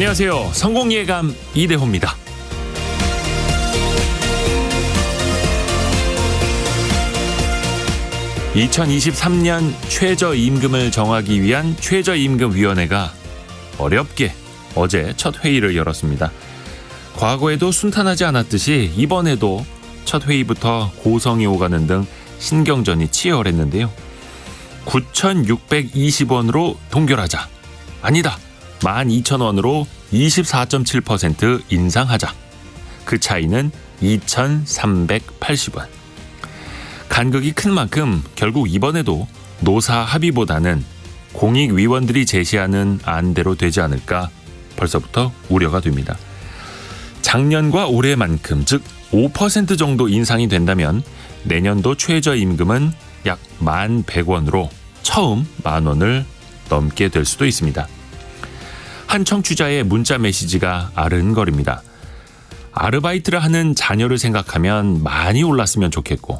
안녕하세요. 성공예감 이대호입니다. (2023년) 최저임금을 정하기 위한 최저임금위원회가 어렵게 어제 첫 회의를 열었습니다. 과거에도 순탄하지 않았듯이 이번에도 첫 회의부터 고성이 오가는 등 신경전이 치열했는데요. 9,620원으로 동결하자. 아니다. 12,000원으로 24.7% 인상하자. 그 차이는 2,380원. 간극이 큰 만큼 결국 이번에도 노사 합의보다는 공익위원들이 제시하는 안대로 되지 않을까 벌써부터 우려가 됩니다. 작년과 올해만큼 즉 5% 정도 인상이 된다면 내년도 최저임금은 약 1,100원으로 처음 10,000원을 넘게 될 수도 있습니다. 한 청취자의 문자 메시지가 아른거립니다. 아르바이트를 하는 자녀를 생각하면 많이 올랐으면 좋겠고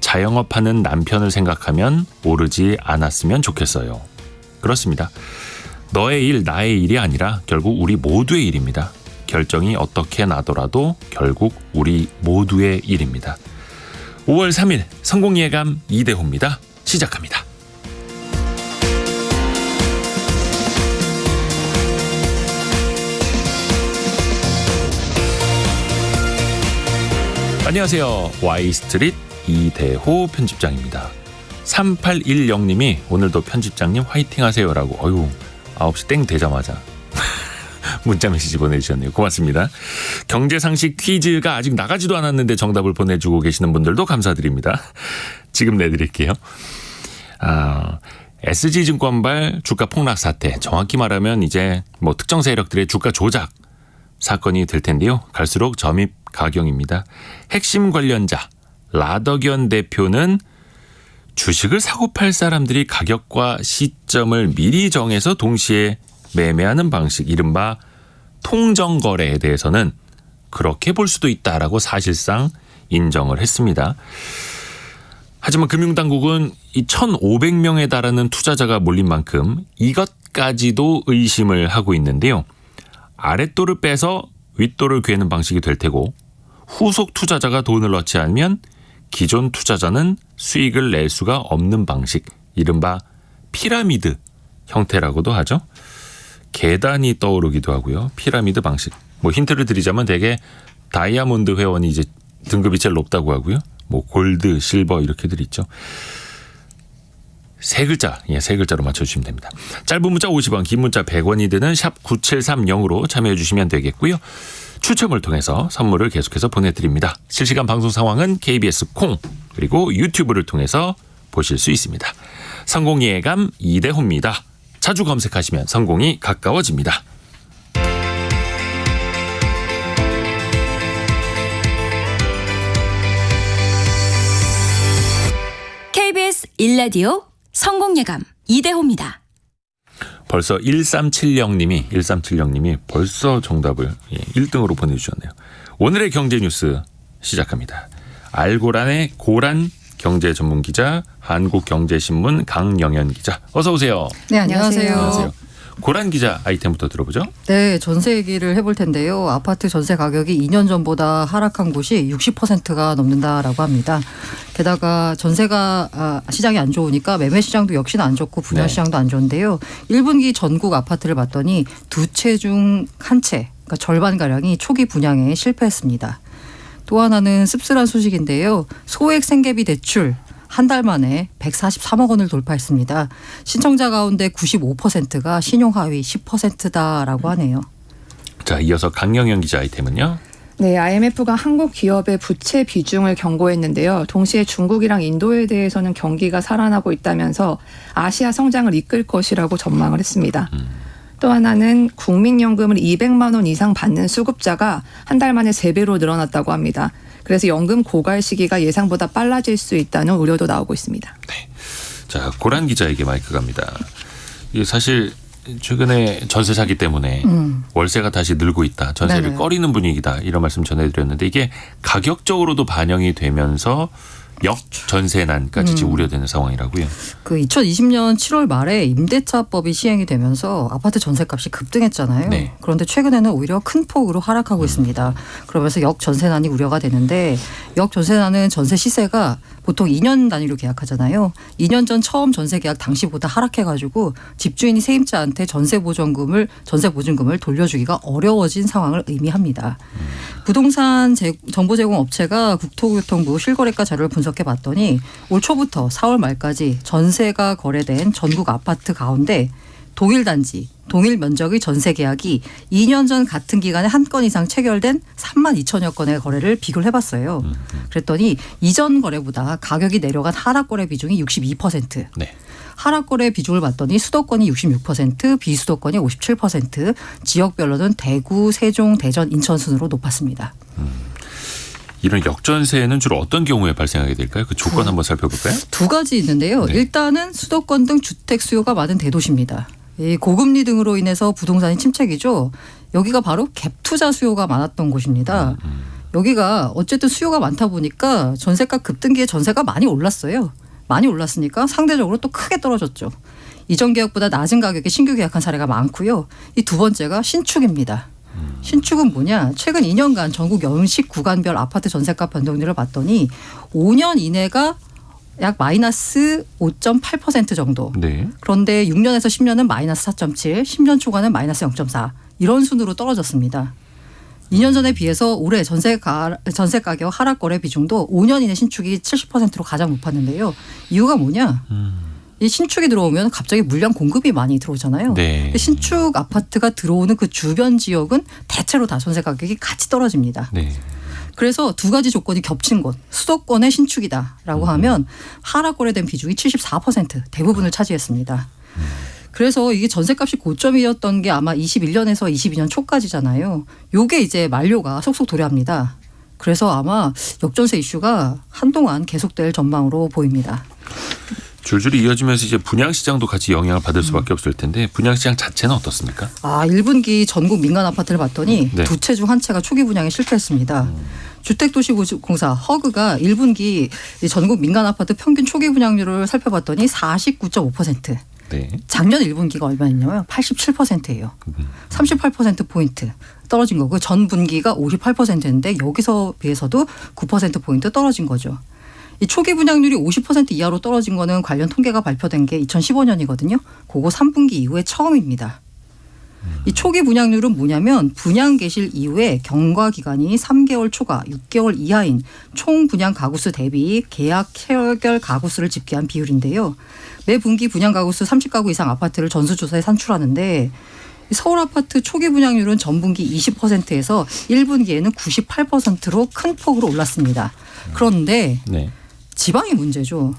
자영업하는 남편을 생각하면 오르지 않았으면 좋겠어요. 그렇습니다. 너의 일, 나의 일이 아니라 결국 우리 모두의 일입니다. 결정이 어떻게 나더라도 결국 우리 모두의 일입니다. 5월 3일 성공예감 이대호입니다. 시작합니다. 안녕하세요. Y스트릿 이대호 편집장입니다. 3810님이 오늘도 편집장님 화이팅 하세요라고 9시 땡 되자마자 문자 메시지 보내주셨네요. 고맙습니다. 경제상식 퀴즈가 아직 나가지도 않았는데 정답을 보내주고 계시는 분들도 감사드립니다. 지금 내드릴게요. SG증권발 주가 폭락 사태, 정확히 말하면 이제 특정 세력들의 주가 조작 사건이 될 텐데요. 갈수록 점입 가경입니다. 핵심 관련자 라덕연 대표는 주식을 사고 팔 사람들이 가격과 시점을 미리 정해서 동시에 매매하는 방식, 이른바 통정거래에 대해서는 그렇게 볼 수도 있다라고 사실상 인정을 했습니다. 하지만 금융당국은 이 1,500명에 달하는 투자자가 몰린 만큼 이것까지도 의심을 하고 있는데요. 아랫돌을 빼서 윗돌을 괴는 방식이 될 테고 후속 투자자가 돈을 넣지 않으면 기존 투자자는 수익을 낼 수가 없는 방식, 이른바 피라미드 형태라고도 하죠. 계단이 떠오르기도 하고요. 피라미드 방식. 힌트를 드리자면 대개 다이아몬드 회원이 이제 등급이 제일 높다고 하고요. 골드, 실버 이렇게들 있죠. 세 글자로 맞춰주시면 됩니다. 짧은 문자 50원, 긴 문자 100원이 드는 샵 9730으로 참여해 주시면 되겠고요. 추첨을 통해서 선물을 계속해서 보내드립니다. 실시간 방송 상황은 KBS 콩 그리고 유튜브를 통해서 보실 수 있습니다. 성공예감 이대호입니다. 자주 검색하시면 성공이 가까워집니다. KBS 1라디오 성공예감 이대호입니다. 벌써 1370님이 벌써 정답을 1등으로 보내주셨네요. 오늘의 경제뉴스 시작합니다. 알고란의 고란 경제 전문 기자, 한국경제신문 강영현 기자. 어서 오세요. 네, 안녕하세요. 고란 기자 아이템부터 들어보죠. 네, 전세 얘기를 해볼 텐데요. 아파트 전세 가격이 2년 전보다 하락한 곳이 60%가 넘는다라고 합니다. 게다가 전세가 시장이 안 좋으니까 매매 시장도 역시나 안 좋고 분양 시장도 안 좋은데요. 1분기 전국 아파트를 봤더니 2채 중 1채, 그러니까 절반가량이 초기 분양에 실패했습니다. 또 하나는 씁쓸한 소식인데요. 소액 생계비 대출 한 달 만에 143억 원을 돌파했습니다. 신청자 가운데 95%가 신용 하위 10%다라고 하네요. 자, 이어서 강영현 기자 아이템은요. 네, IMF가 한국 기업의 부채 비중을 경고했는데요. 동시에 중국이랑 인도에 대해서는 경기가 살아나고 있다면서 아시아 성장을 이끌 것이라고 전망을 했습니다. 또 하나는 국민연금을 200만 원 이상 받는 수급자가 한 달 만에 3배로 늘어났다고 합니다. 그래서 연금 고갈 시기가 예상보다 빨라질 수 있다는 우려도 나오고 있습니다. 네. 자, 고란 기자에게 마이크 갑니다. 이게 사실 최근에 전세 사기 때문에 월세가 다시 늘고 있다. 전세를 꺼리는 분위기다. 이런 말씀 전해드렸는데 이게 가격적으로도 반영이 되면서 역전세난까지 지금 우려되는 상황이라고요. 그 2020년 7월 말에 임대차법이 시행이 되면서 아파트 전세값이 급등했잖아요. 네. 그런데 최근에는 오히려 큰 폭으로 하락하고 있습니다. 그러면서 역전세난이 우려가 되는데 역전세난은 전세 시세가 보통 2년 단위로 계약하잖아요. 2년 전 처음 전세 계약 당시보다 하락해가지고 집주인이 세입자한테 전세 보증금을 돌려주기가 어려워진 상황을 의미합니다. 부동산 정보 제공 업체가 국토교통부 실거래가 자료를 분석해 봤더니 올 초부터 4월 말까지 전세가 거래된 전국 아파트 가운데 동일 단지, 동일 면적의 전세 계약이 2년 전 같은 기간에 한 건 이상 체결된 3만 2천여 건의 거래를 비교를 해봤어요. 그랬더니 이전 거래보다 가격이 내려간 하락 거래 비중이 62%. 네. 하락 거래 비중을 봤더니 수도권이 66%, 비수도권이 57%, 지역별로는 대구, 세종, 대전, 인천 순으로 높았습니다. 이런 역전세는 주로 어떤 경우에 발생하게 될까요? 그 조건 한번 살펴볼까요? 두 가지 있는데요. 네. 일단은 수도권 등 주택 수요가 많은 대도시입니다. 이 고금리 등으로 인해서 부동산이 침체기죠. 여기가 바로 갭 투자 수요가 많았던 곳입니다. 여기가 어쨌든 수요가 많다 보니까 전세가 급등기에 전세가 많이 올랐어요. 많이 올랐으니까 상대적으로 또 크게 떨어졌죠. 이전 계약보다 낮은 가격에 신규 계약한 사례가 많고요. 이 두 번째가 신축입니다. 신축은 뭐냐? 최근 2년간 전국 연식 구간별 아파트 전세가 변동률을 봤더니 5년 이내가 약 마이너스 5.8% 정도. 네. 그런데 6년에서 10년은 마이너스 4.7, 10년 초과는 마이너스 0.4 이런 순으로 떨어졌습니다. 2년 전에 비해서 올해 전세 가격 하락 거래 비중도 5년 이내 신축이 70%로 가장 높았는데요. 이유가 뭐냐? 이 신축이 들어오면 갑자기 물량 공급이 많이 들어오잖아요. 네. 근데 신축 아파트가 들어오는 그 주변 지역은 대체로 다 전세 가격이 같이 떨어집니다. 네. 그래서 두 가지 조건이 겹친 곳, 수도권의 신축이다라고 하면 하락 거래된 비중이 74% 대부분을 차지했습니다. 그래서 이게 전세값이 고점이었던 게 아마 21년에서 22년 초까지잖아요. 요게 이제 만료가 속속 도래합니다. 그래서 아마 역전세 이슈가 한동안 계속될 전망으로 보입니다. 줄줄이 이어지면서 이제 분양시장도 같이 영향을 받을 수밖에 없을 텐데 분양시장 자체는 어떻습니까? 1분기 전국 민간 아파트를 봤더니 네. 두 채 중 한 채가 초기 분양에 실패했습니다. 주택도시공사 허그가 1분기 전국 민간 아파트 평균 초기 분양률을 살펴봤더니 49.5%. 네. 작년 1분기가 얼마였냐면 87%예요. 38%포인트 떨어진 거고 전 분기가 58%인데 여기서 비해서도 9%포인트 떨어진 거죠. 이 초기 분양률이 50% 이하로 떨어진 거는 관련 통계가 발표된 게 2015년이거든요. 그거 3분기 이후에 처음입니다. 이 초기 분양률은 뭐냐면 분양 개실 이후에 경과 기간이 3개월 초과 6개월 이하인 총 분양 가구수 대비 계약 체결 가구수를 집계한 비율인데요. 매 분기 분양 가구수 30가구 이상 아파트를 전수조사에 산출하는데 서울 아파트 초기 분양률은 전분기 20%에서 1분기에는 98%로 큰 폭으로 올랐습니다. 그런데 네. 지방이 문제죠.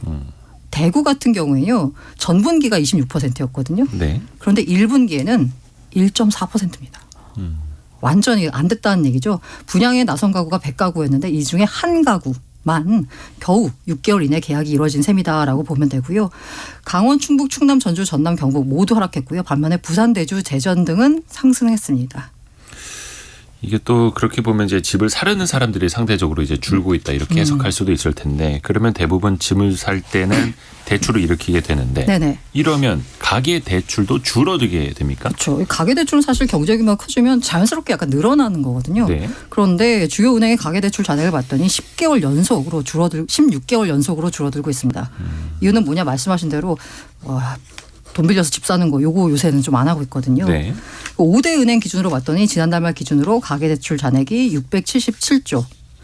대구 같은 경우에요. 전분기가 26%였거든요. 네. 그런데 1분기에는 1.4%입니다. 완전히 안 됐다는 얘기죠. 분양에 나선 가구가 100가구였는데 이 중에 한 가구만 겨우 6개월 이내 계약이 이루어진 셈이다라고 보면 되고요. 강원, 충북, 충남, 전주, 전남, 경북 모두 하락했고요. 반면에 부산, 대주, 대전 등은 상승했습니다. 이게 또 그렇게 보면 이제 집을 사려는 사람들이 상대적으로 이제 줄고 있다 이렇게 해석할 수도 있을 텐데 그러면 대부분 집을 살 때는 대출을 일으키게 되는데 네네. 이러면 가계 대출도 줄어들게 됩니까? 그렇죠. 가계대출은 사실 경제 규모가 커지면 자연스럽게 약간 늘어나는 거거든요. 네. 그런데 주요 은행의 가계대출 잔액을 봤더니 16개월 연속으로 줄어들고 있습니다. 이유는 뭐냐 말씀하신 대로 돈 빌려서 집 사는 거 요거 요새는 좀 안 하고 있거든요. 네. 5대 은행 기준으로 봤더니 지난달 말 기준으로 가계대출 잔액이 677조.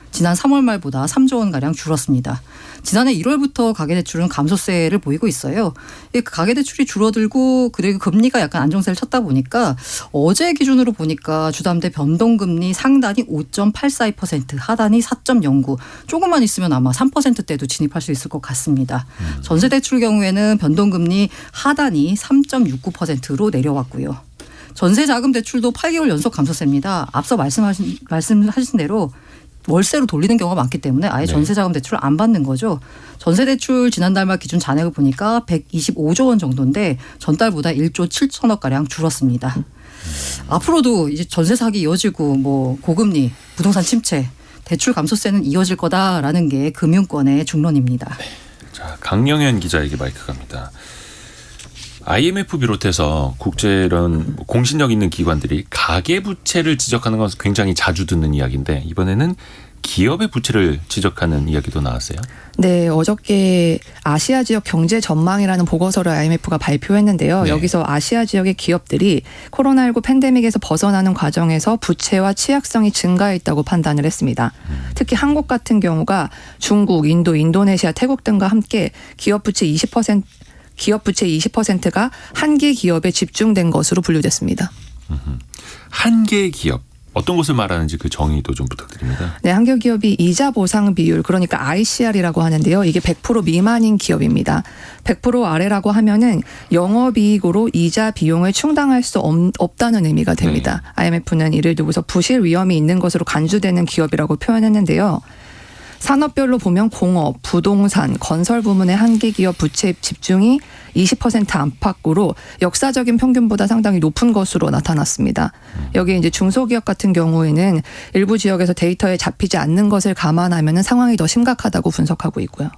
지난 3월 말보다 3조 원가량 줄었습니다. 지난해 1월부터 가계대출은 감소세를 보이고 있어요. 이 가계대출이 줄어들고 그리고 금리가 약간 안정세를 쳤다 보니까 어제 기준으로 보니까 주담대 변동금리 상단이 5.842%, 하단이 4.09. 조금만 있으면 아마 3%대도 진입할 수 있을 것 같습니다. 전세대출 경우에는 변동금리 하단이 3.69%로 내려왔고요. 전세자금 대출도 8개월 연속 감소세입니다. 앞서 말씀하신 대로 월세로 돌리는 경우가 많기 때문에 아예 네. 전세자금 대출을 안 받는 거죠. 전세대출 지난달 말 기준 잔액을 보니까 125조 원 정도인데 전달보다 1조 7천억 가량 줄었습니다. 앞으로도 이제 전세 사기 이어지고 뭐 고금리, 부동산 침체 대출 감소세는 이어질 거다라는 게 금융권의 중론입니다. 자, 강영현 기자에게 마이크 갑니다. IMF 비롯해서 국제 이런 공신력 있는 기관들이 가계부채를 지적하는 건 굉장히 자주 듣는 이야기인데 이번에는 기업의 부채를 지적하는 이야기도 나왔어요. 네, 어저께 아시아 지역 경제 전망이라는 보고서를 IMF가 발표했는데요. 네. 여기서 아시아 지역의 기업들이 코로나19 팬데믹에서 벗어나는 과정에서 부채와 취약성이 증가했다고 판단을 했습니다. 특히 한국 같은 경우가 중국, 인도, 인도네시아, 태국 등과 함께 기업 부채 20%가 한 개 기업에 집중된 것으로 분류됐습니다. 한 개의 기업. 어떤 것을 말하는지 그 정의도 좀 부탁드립니다. 네, 한국 기업이 이자 보상 비율, 그러니까 ICR이라고 하는데요. 이게 100% 미만인 기업입니다. 100% 아래라고 하면은 영업이익으로 이자 비용을 충당할 수 없다는 의미가 됩니다. IMF는 이를 두고서 부실 위험이 있는 것으로 간주되는 기업이라고 표현했는데요. 산업별로 보면 공업, 부동산, 건설 부문의 한 개 기업 부채 집중이 20% 안팎으로 역사적인 평균보다 상당히 높은 것으로 나타났습니다. 여기 이제 중소기업 같은 경우에는 일부 지역에서 데이터에 잡히지 않는 것을 감안하면 상황이 더 심각하다고 분석하고 있고요.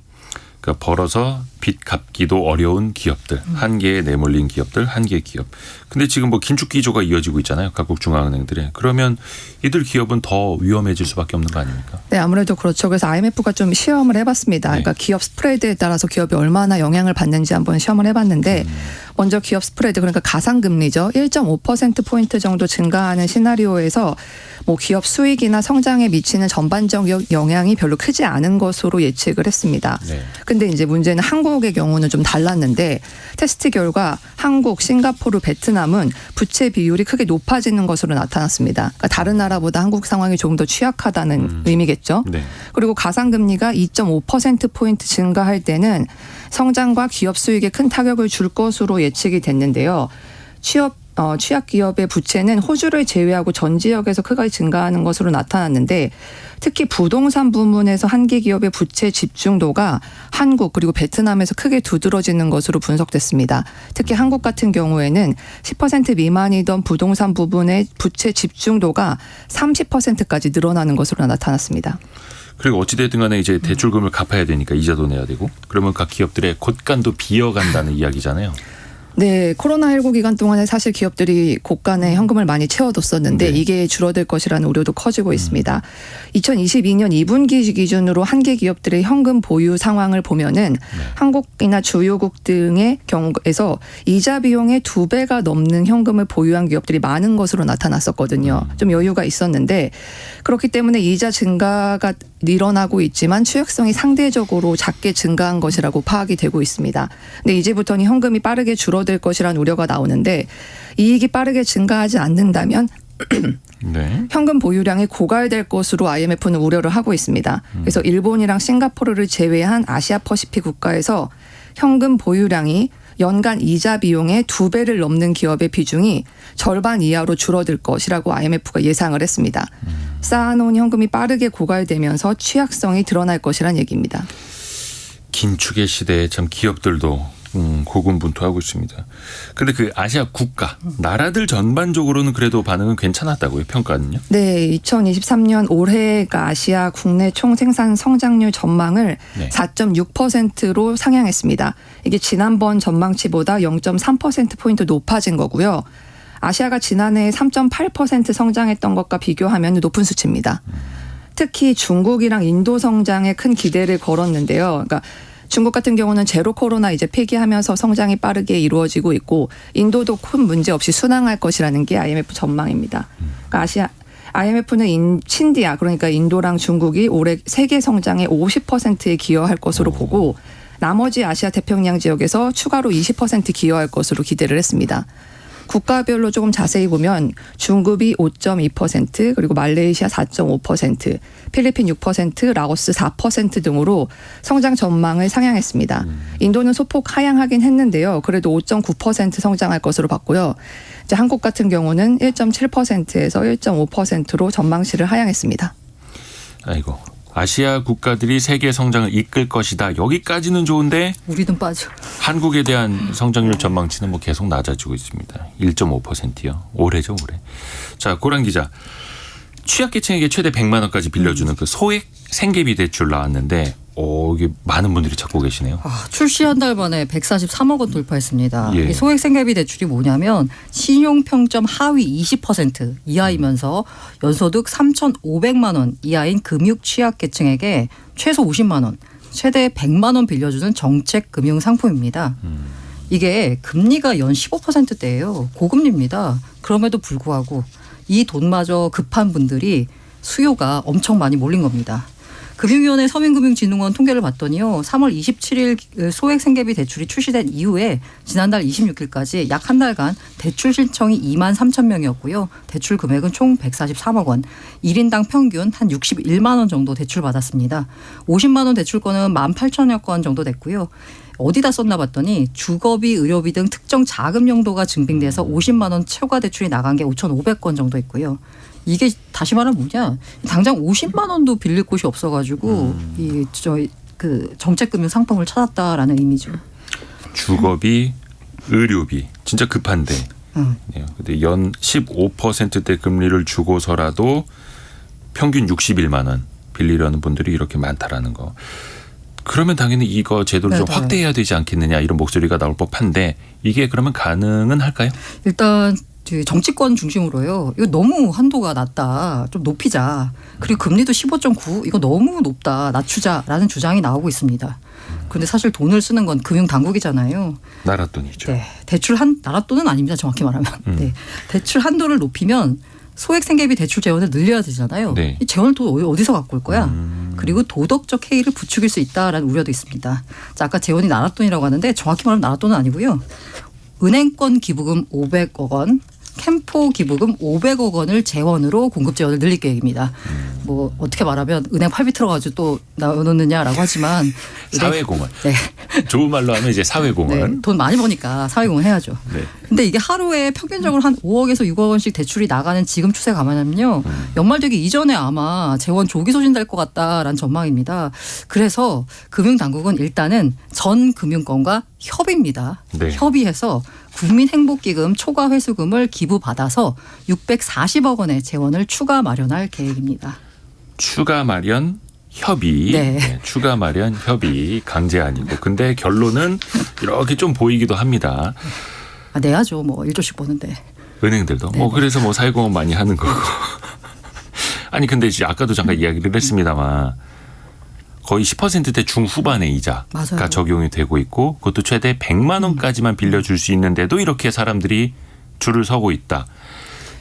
그러니까 벌어서 빚 갚기도 어려운 기업들, 한계에 내몰린 기업들, 한 개의 기업. 근데 지금 뭐 긴축 기조가 이어지고 있잖아요. 각국 중앙은행들의. 그러면 이들 기업은 더 위험해질 수밖에 없는 거 아닙니까? 네, 아무래도 그렇죠. 그래서 IMF가 좀 시험을 해봤습니다. 네. 그러니까 기업 스프레드에 따라서 기업이 얼마나 영향을 받는지 한번 시험을 해봤는데 먼저 기업 스프레드, 그러니까 가상금리죠. 1.5%포인트 정도 증가하는 시나리오에서 뭐 기업 수익이나 성장에 미치는 전반적 영향이 별로 크지 않은 것으로 예측을 했습니다. 네. 근데 이제 문제는 한국의 경우는 좀 달랐는데 테스트 결과 한국, 싱가포르, 베트남은 부채 비율이 크게 높아지는 것으로 나타났습니다. 그러니까 다른 나라보다 한국 상황이 조금 더 취약하다는 의미겠죠. 네. 그리고 가상금리가 2.5%포인트 증가할 때는 성장과 기업 수익에 큰 타격을 줄 것으로 예측이 됐는데요. 취약 기업의 부채는 호주를 제외하고 전 지역에서 크게 증가하는 것으로 나타났는데 특히 부동산 부문에서 한 개 기업의 부채 집중도가 한국 그리고 베트남에서 크게 두드러지는 것으로 분석됐습니다. 특히 한국 같은 경우에는 10% 미만이던 부동산 부분의 부채 집중도가 30%까지 늘어나는 것으로 나타났습니다. 그리고 어찌됐든 간에 이제 대출금을 갚아야 되니까 이자도 내야 되고 그러면 각 기업들의 곳간도 비어간다는 이야기잖아요. 네, 코로나19 기간 동안에 사실 기업들이 곳간에 현금을 많이 채워뒀었는데 네. 이게 줄어들 것이라는 우려도 커지고 있습니다. 2022년 2분기 기준으로 한 개 기업들의 현금 보유 상황을 보면은 한국이나 주요국 등의 경우에서 이자 비용의 2배가 넘는 현금을 보유한 기업들이 많은 것으로 나타났었거든요. 좀 여유가 있었는데 그렇기 때문에 이자 증가가 일어나고 있지만 취약성이 상대적으로 작게 증가한 것이라고 파악이 되고 있습니다. 근데 이제부터는 현금이 빠르게 줄어들 것이라는 우려가 나오는데 이익이 빠르게 증가하지 않는다면 네. 현금 보유량이 고갈될 것으로 IMF는 우려를 하고 있습니다. 그래서 일본이랑 싱가포르를 제외한 아시아 퍼시픽 국가에서 현금 보유량이 연간 이자 비용의 2배를 넘는 기업의 비중이 절반 이하로 줄어들 것이라고 IMF가 예상을 했습니다. 쌓아놓은 현금이 빠르게 고갈되면서 취약성이 드러날 것이란 얘기입니다. 긴축의 시대에 참 기업들도 고군분투하고 있습니다. 그런데 그 아시아 국가, 나라들 전반적으로는 그래도 반응은 괜찮았다고요, 평가는요? 네, 2023년 올해가 아시아 국내 총생산 성장률 전망을 네. 4.6%로 상향했습니다. 이게 지난번 전망치보다 0.3%포인트 높아진 거고요. 아시아가 지난해 3.8% 성장했던 것과 비교하면 높은 수치입니다. 특히 중국이랑 인도 성장에 큰 기대를 걸었는데요. 그러니까 중국 같은 경우는 제로 코로나 이제 폐기하면서 성장이 빠르게 이루어지고 있고 인도도 큰 문제 없이 순항할 것이라는 게 IMF 전망입니다. 그러니까 IMF는 친디아 그러니까 인도랑 중국이 올해 세계 성장의 50%에 기여할 것으로 보고 나머지 아시아 태평양 지역에서 추가로 20% 기여할 것으로 기대를 했습니다. 국가별로 조금 자세히 보면 중국이 5.2%, 그리고 말레이시아 4.5%, 필리핀 6%, 라오스 4% 등으로 성장 전망을 상향했습니다. 인도는 소폭 하향하긴 했는데요. 그래도 5.9% 성장할 것으로 봤고요. 이제 한국 같은 경우는 1.7%에서 1.5%로 전망치를 하향했습니다. 아이고. 아시아 국가들이 세계 성장을 이끌 것이다. 여기까지는 좋은데 우리는 빠져. 한국에 대한 성장률 전망치는 뭐 계속 낮아지고 있습니다. 1.5%요. 올해죠, 올해. 자, 고란 기자. 취약계층에게 최대 100만 원까지 빌려주는 그 소액 생계비 대출 나왔는데 이게 많은 분들이 찾고 계시네요. 출시 한 달 만에 143억 원 돌파했습니다. 예. 이 소액 생계비 대출이 뭐냐면 신용 평점 하위 20% 이하이면서 연소득 3,500만 원 이하인 금융 취약계층에게 최소 50만 원, 최대 100만 원 빌려주는 정책 금융 상품입니다. 이게 금리가 연 15%대예요. 고금리입니다. 그럼에도 불구하고 이 돈마저 급한 분들이 수요가 엄청 많이 몰린 겁니다. 금융위원회 서민금융진흥원 통계를 봤더니요. 3월 27일 소액 생계비 대출이 출시된 이후에 지난달 26일까지 약 한 달간 대출 신청이 2만 3천 명이었고요. 대출 금액은 총 143억 원. 1인당 평균 한 61만 원 정도 대출 받았습니다. 50만 원 대출권은 18,000여 건 정도 됐고요. 어디다 썼나 봤더니 주거비, 의료비 등 특정 자금 용도가 증빙돼서 50만 원 초과 대출이 나간 게 5,500건 정도 있고요. 이게 다시 말하면 뭐냐? 당장 50만 원도 빌릴 곳이 없어가지고 그 정책금융 상품을 찾았다라는 의미죠. 주거비, 의료비 진짜 급한데. 근데 연 15%대 금리를 주고서라도 평균 61만 원 빌리려는 분들이 이렇게 많다라는 거. 그러면 당연히 이거 제도를 좀 확대해야 되지 않겠느냐 이런 목소리가 나올 법한데 이게 그러면 가능은 할까요? 일단 정치권 중심으로요. 이거 너무 한도가 낮다. 좀 높이자. 그리고 금리도 15.9 이거 너무 높다. 낮추자라는 주장이 나오고 있습니다. 그런데 사실 돈을 쓰는 건 금융당국이잖아요. 나라 돈이죠. 네. 대출 나라 돈은 아닙니다. 정확히 말하면. 네. 대출 한도를 높이면 소액 생계비 대출 재원을 늘려야 되잖아요. 네. 이 재원을 또 어디서 갖고 올 거야? 그리고 도덕적 해이를 부추길 수 있다라는 우려도 있습니다. 자, 아까 재원이 나라 돈이라고 하는데 정확히 말하면 나라 돈은 아니고요. 은행권 기부금 500억 원, 캠포 기부금 500억 원을 재원으로 공급 재원을 늘릴 계획입니다. 뭐 어떻게 말하면 은행 팔비 틀어가지고 또 나오느냐라고 하지만 사회공헌. 네. 좋은 말로 하면 이제 사회공헌. 네. 돈 많이 버니까 사회공헌 해야죠. 네. 근데 이게 하루에 평균적으로 한 5억에서 6억 원씩 대출이 나가는 지금 추세 감안하면요. 연말 되기 이전에 아마 재원 조기 소진될 것 같다라는 전망입니다. 그래서 금융당국은 일단은 전 금융권과 협의입니다. 네. 협의해서 국민행복기금 초과 회수금을 기부받아서 640억 원의 재원을 추가 마련할 계획입니다. 추가 마련 협의. 네. 추가 마련 협의 강제 아니고. 근데 결론은 이렇게 좀 보이기도 합니다. 내야죠. 뭐 1조씩 버는데. 은행들도. 네. 그래서 사회공헌 많이 하는 거고. 아니 근데 이제 아까도 잠깐 이야기를 했습니다만 거의 10%대 중후반의 이자가 맞아요. 적용이 되고 있고 그것도 최대 100만 원까지만 빌려줄 수 있는데도 이렇게 사람들이 줄을 서고 있다.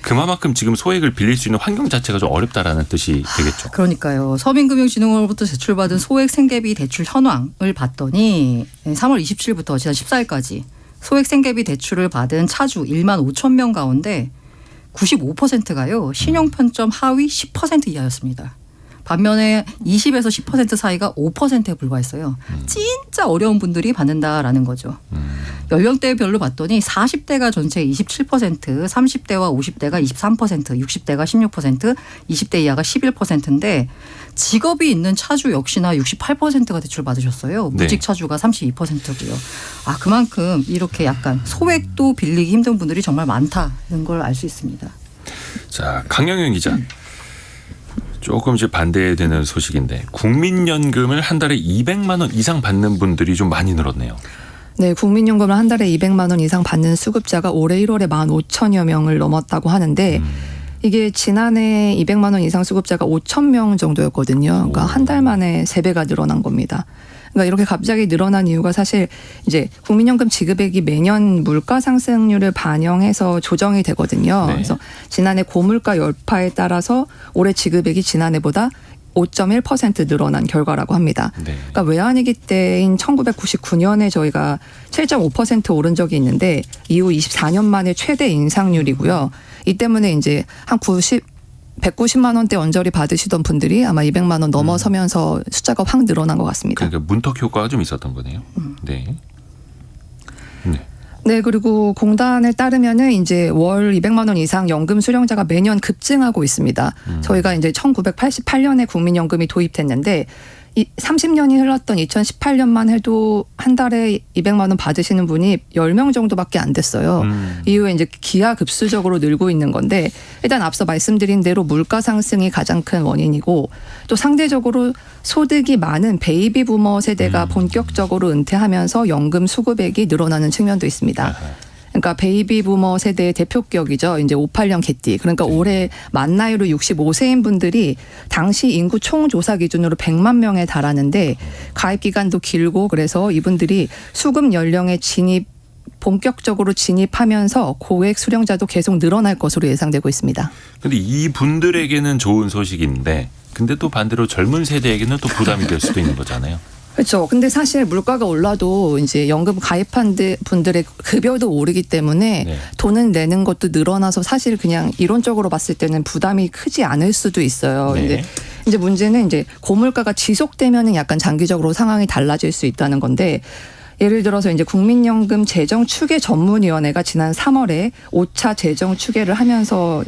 그만큼 지금 소액을 빌릴 수 있는 환경 자체가 좀 어렵다라는 뜻이 되겠죠. 그러니까요. 서민금융진흥원으로부터 제출받은 소액 생계비 대출 현황을 봤더니 3월 27일부터 지난 14일까지 소액 생계비 대출을 받은 차주 1만 5천 명 가운데 95%가요. 신용 평점 하위 10% 이하였습니다. 반면에 20에서 10% 사이가 5%에 불과했어요. 진짜 어려운 분들이 받는다라는 거죠. 연령대별로 봤더니 40대가 전체 27%, 30대와 50대가 23%, 60대가 16%, 20대 이하가 11%인데 직업이 있는 차주 역시나 68%가 대출 받으셨어요. 네. 무직 차주가 32%고요. 그만큼 이렇게 약간 소액도 빌리기 힘든 분들이 정말 많다는 걸 알 수 있습니다. 자, 강영현 기자. 조금 이제 반대되는 소식인데 국민연금을 한 달에 200만 원 이상 받는 분들이 좀 많이 늘었네요. 네, 국민연금을 한 달에 200만 원 이상 받는 수급자가 올해 1월에 15,000여 명을 넘었다고 하는데 이게 지난해 200만 원 이상 수급자가 5,000명 정도였거든요. 그러니까 한 달 만에 3배가 늘어난 겁니다. 그러니까 이렇게 갑자기 늘어난 이유가 사실 이제 국민연금 지급액이 매년 물가 상승률을 반영해서 조정이 되거든요. 네. 그래서 지난해 고물가 여파에 따라서 올해 지급액이 지난해보다 5.1% 늘어난 결과라고 합니다. 네. 그러니까 외환위기 때인 1999년에 저희가 7.5% 오른 적이 있는데 이후 24년 만에 최대 인상률이고요. 이 때문에 이제 한 190만 원대 언저리 받으시던 분들이 아마 200만 원 넘어서면서 숫자가 확 늘어난 것 같습니다. 그러니까 문턱 효과가 좀 있었던 거네요. 네. 네. 네, 그리고 공단에 따르면은 이제 월 200만 원 이상 연금 수령자가 매년 급증하고 있습니다. 저희가 이제 1988년에 국민연금이 도입됐는데 30년이 흘렀던 2018년만 해도 한 달에 200만 원 받으시는 분이 10명 정도밖에 안 됐어요. 이후에 이제 기하급수적으로 늘고 있는 건데 일단 앞서 말씀드린 대로 물가 상승이 가장 큰 원인이고 또 상대적으로 소득이 많은 베이비 부머 세대가 본격적으로 은퇴하면서 연금 수급액이 늘어나는 측면도 있습니다. 그러니까 베이비 부머 세대의 대표격이죠. 이제 58년 개띠. 그러니까 올해 만 나이로 65세인 분들이 당시 인구 총 조사 기준으로 100만 명에 달하는데 가입 기간도 길고 그래서 이분들이 수급 연령에 본격적으로 진입하면서 고액 수령자도 계속 늘어날 것으로 예상되고 있습니다. 근데 이 분들에게는 좋은 소식인데 근데 또 반대로 젊은 세대에게는 또 부담이 될 수도 있는 거잖아요. 그렇죠. 근데 사실 물가가 올라도 이제 연금 가입한 분들의 급여도 오르기 때문에 네. 돈을 내는 것도 늘어나서 사실 그냥 이론적으로 봤을 때는 부담이 크지 않을 수도 있어요. 네. 근데 이제 문제는 이제 고물가가 지속되면은 약간 장기적으로 상황이 달라질 수 있다는 건데 예를 들어서 이제 국민연금 재정 추계 전문위원회가 지난 3월에 5차 재정 추계를 하면서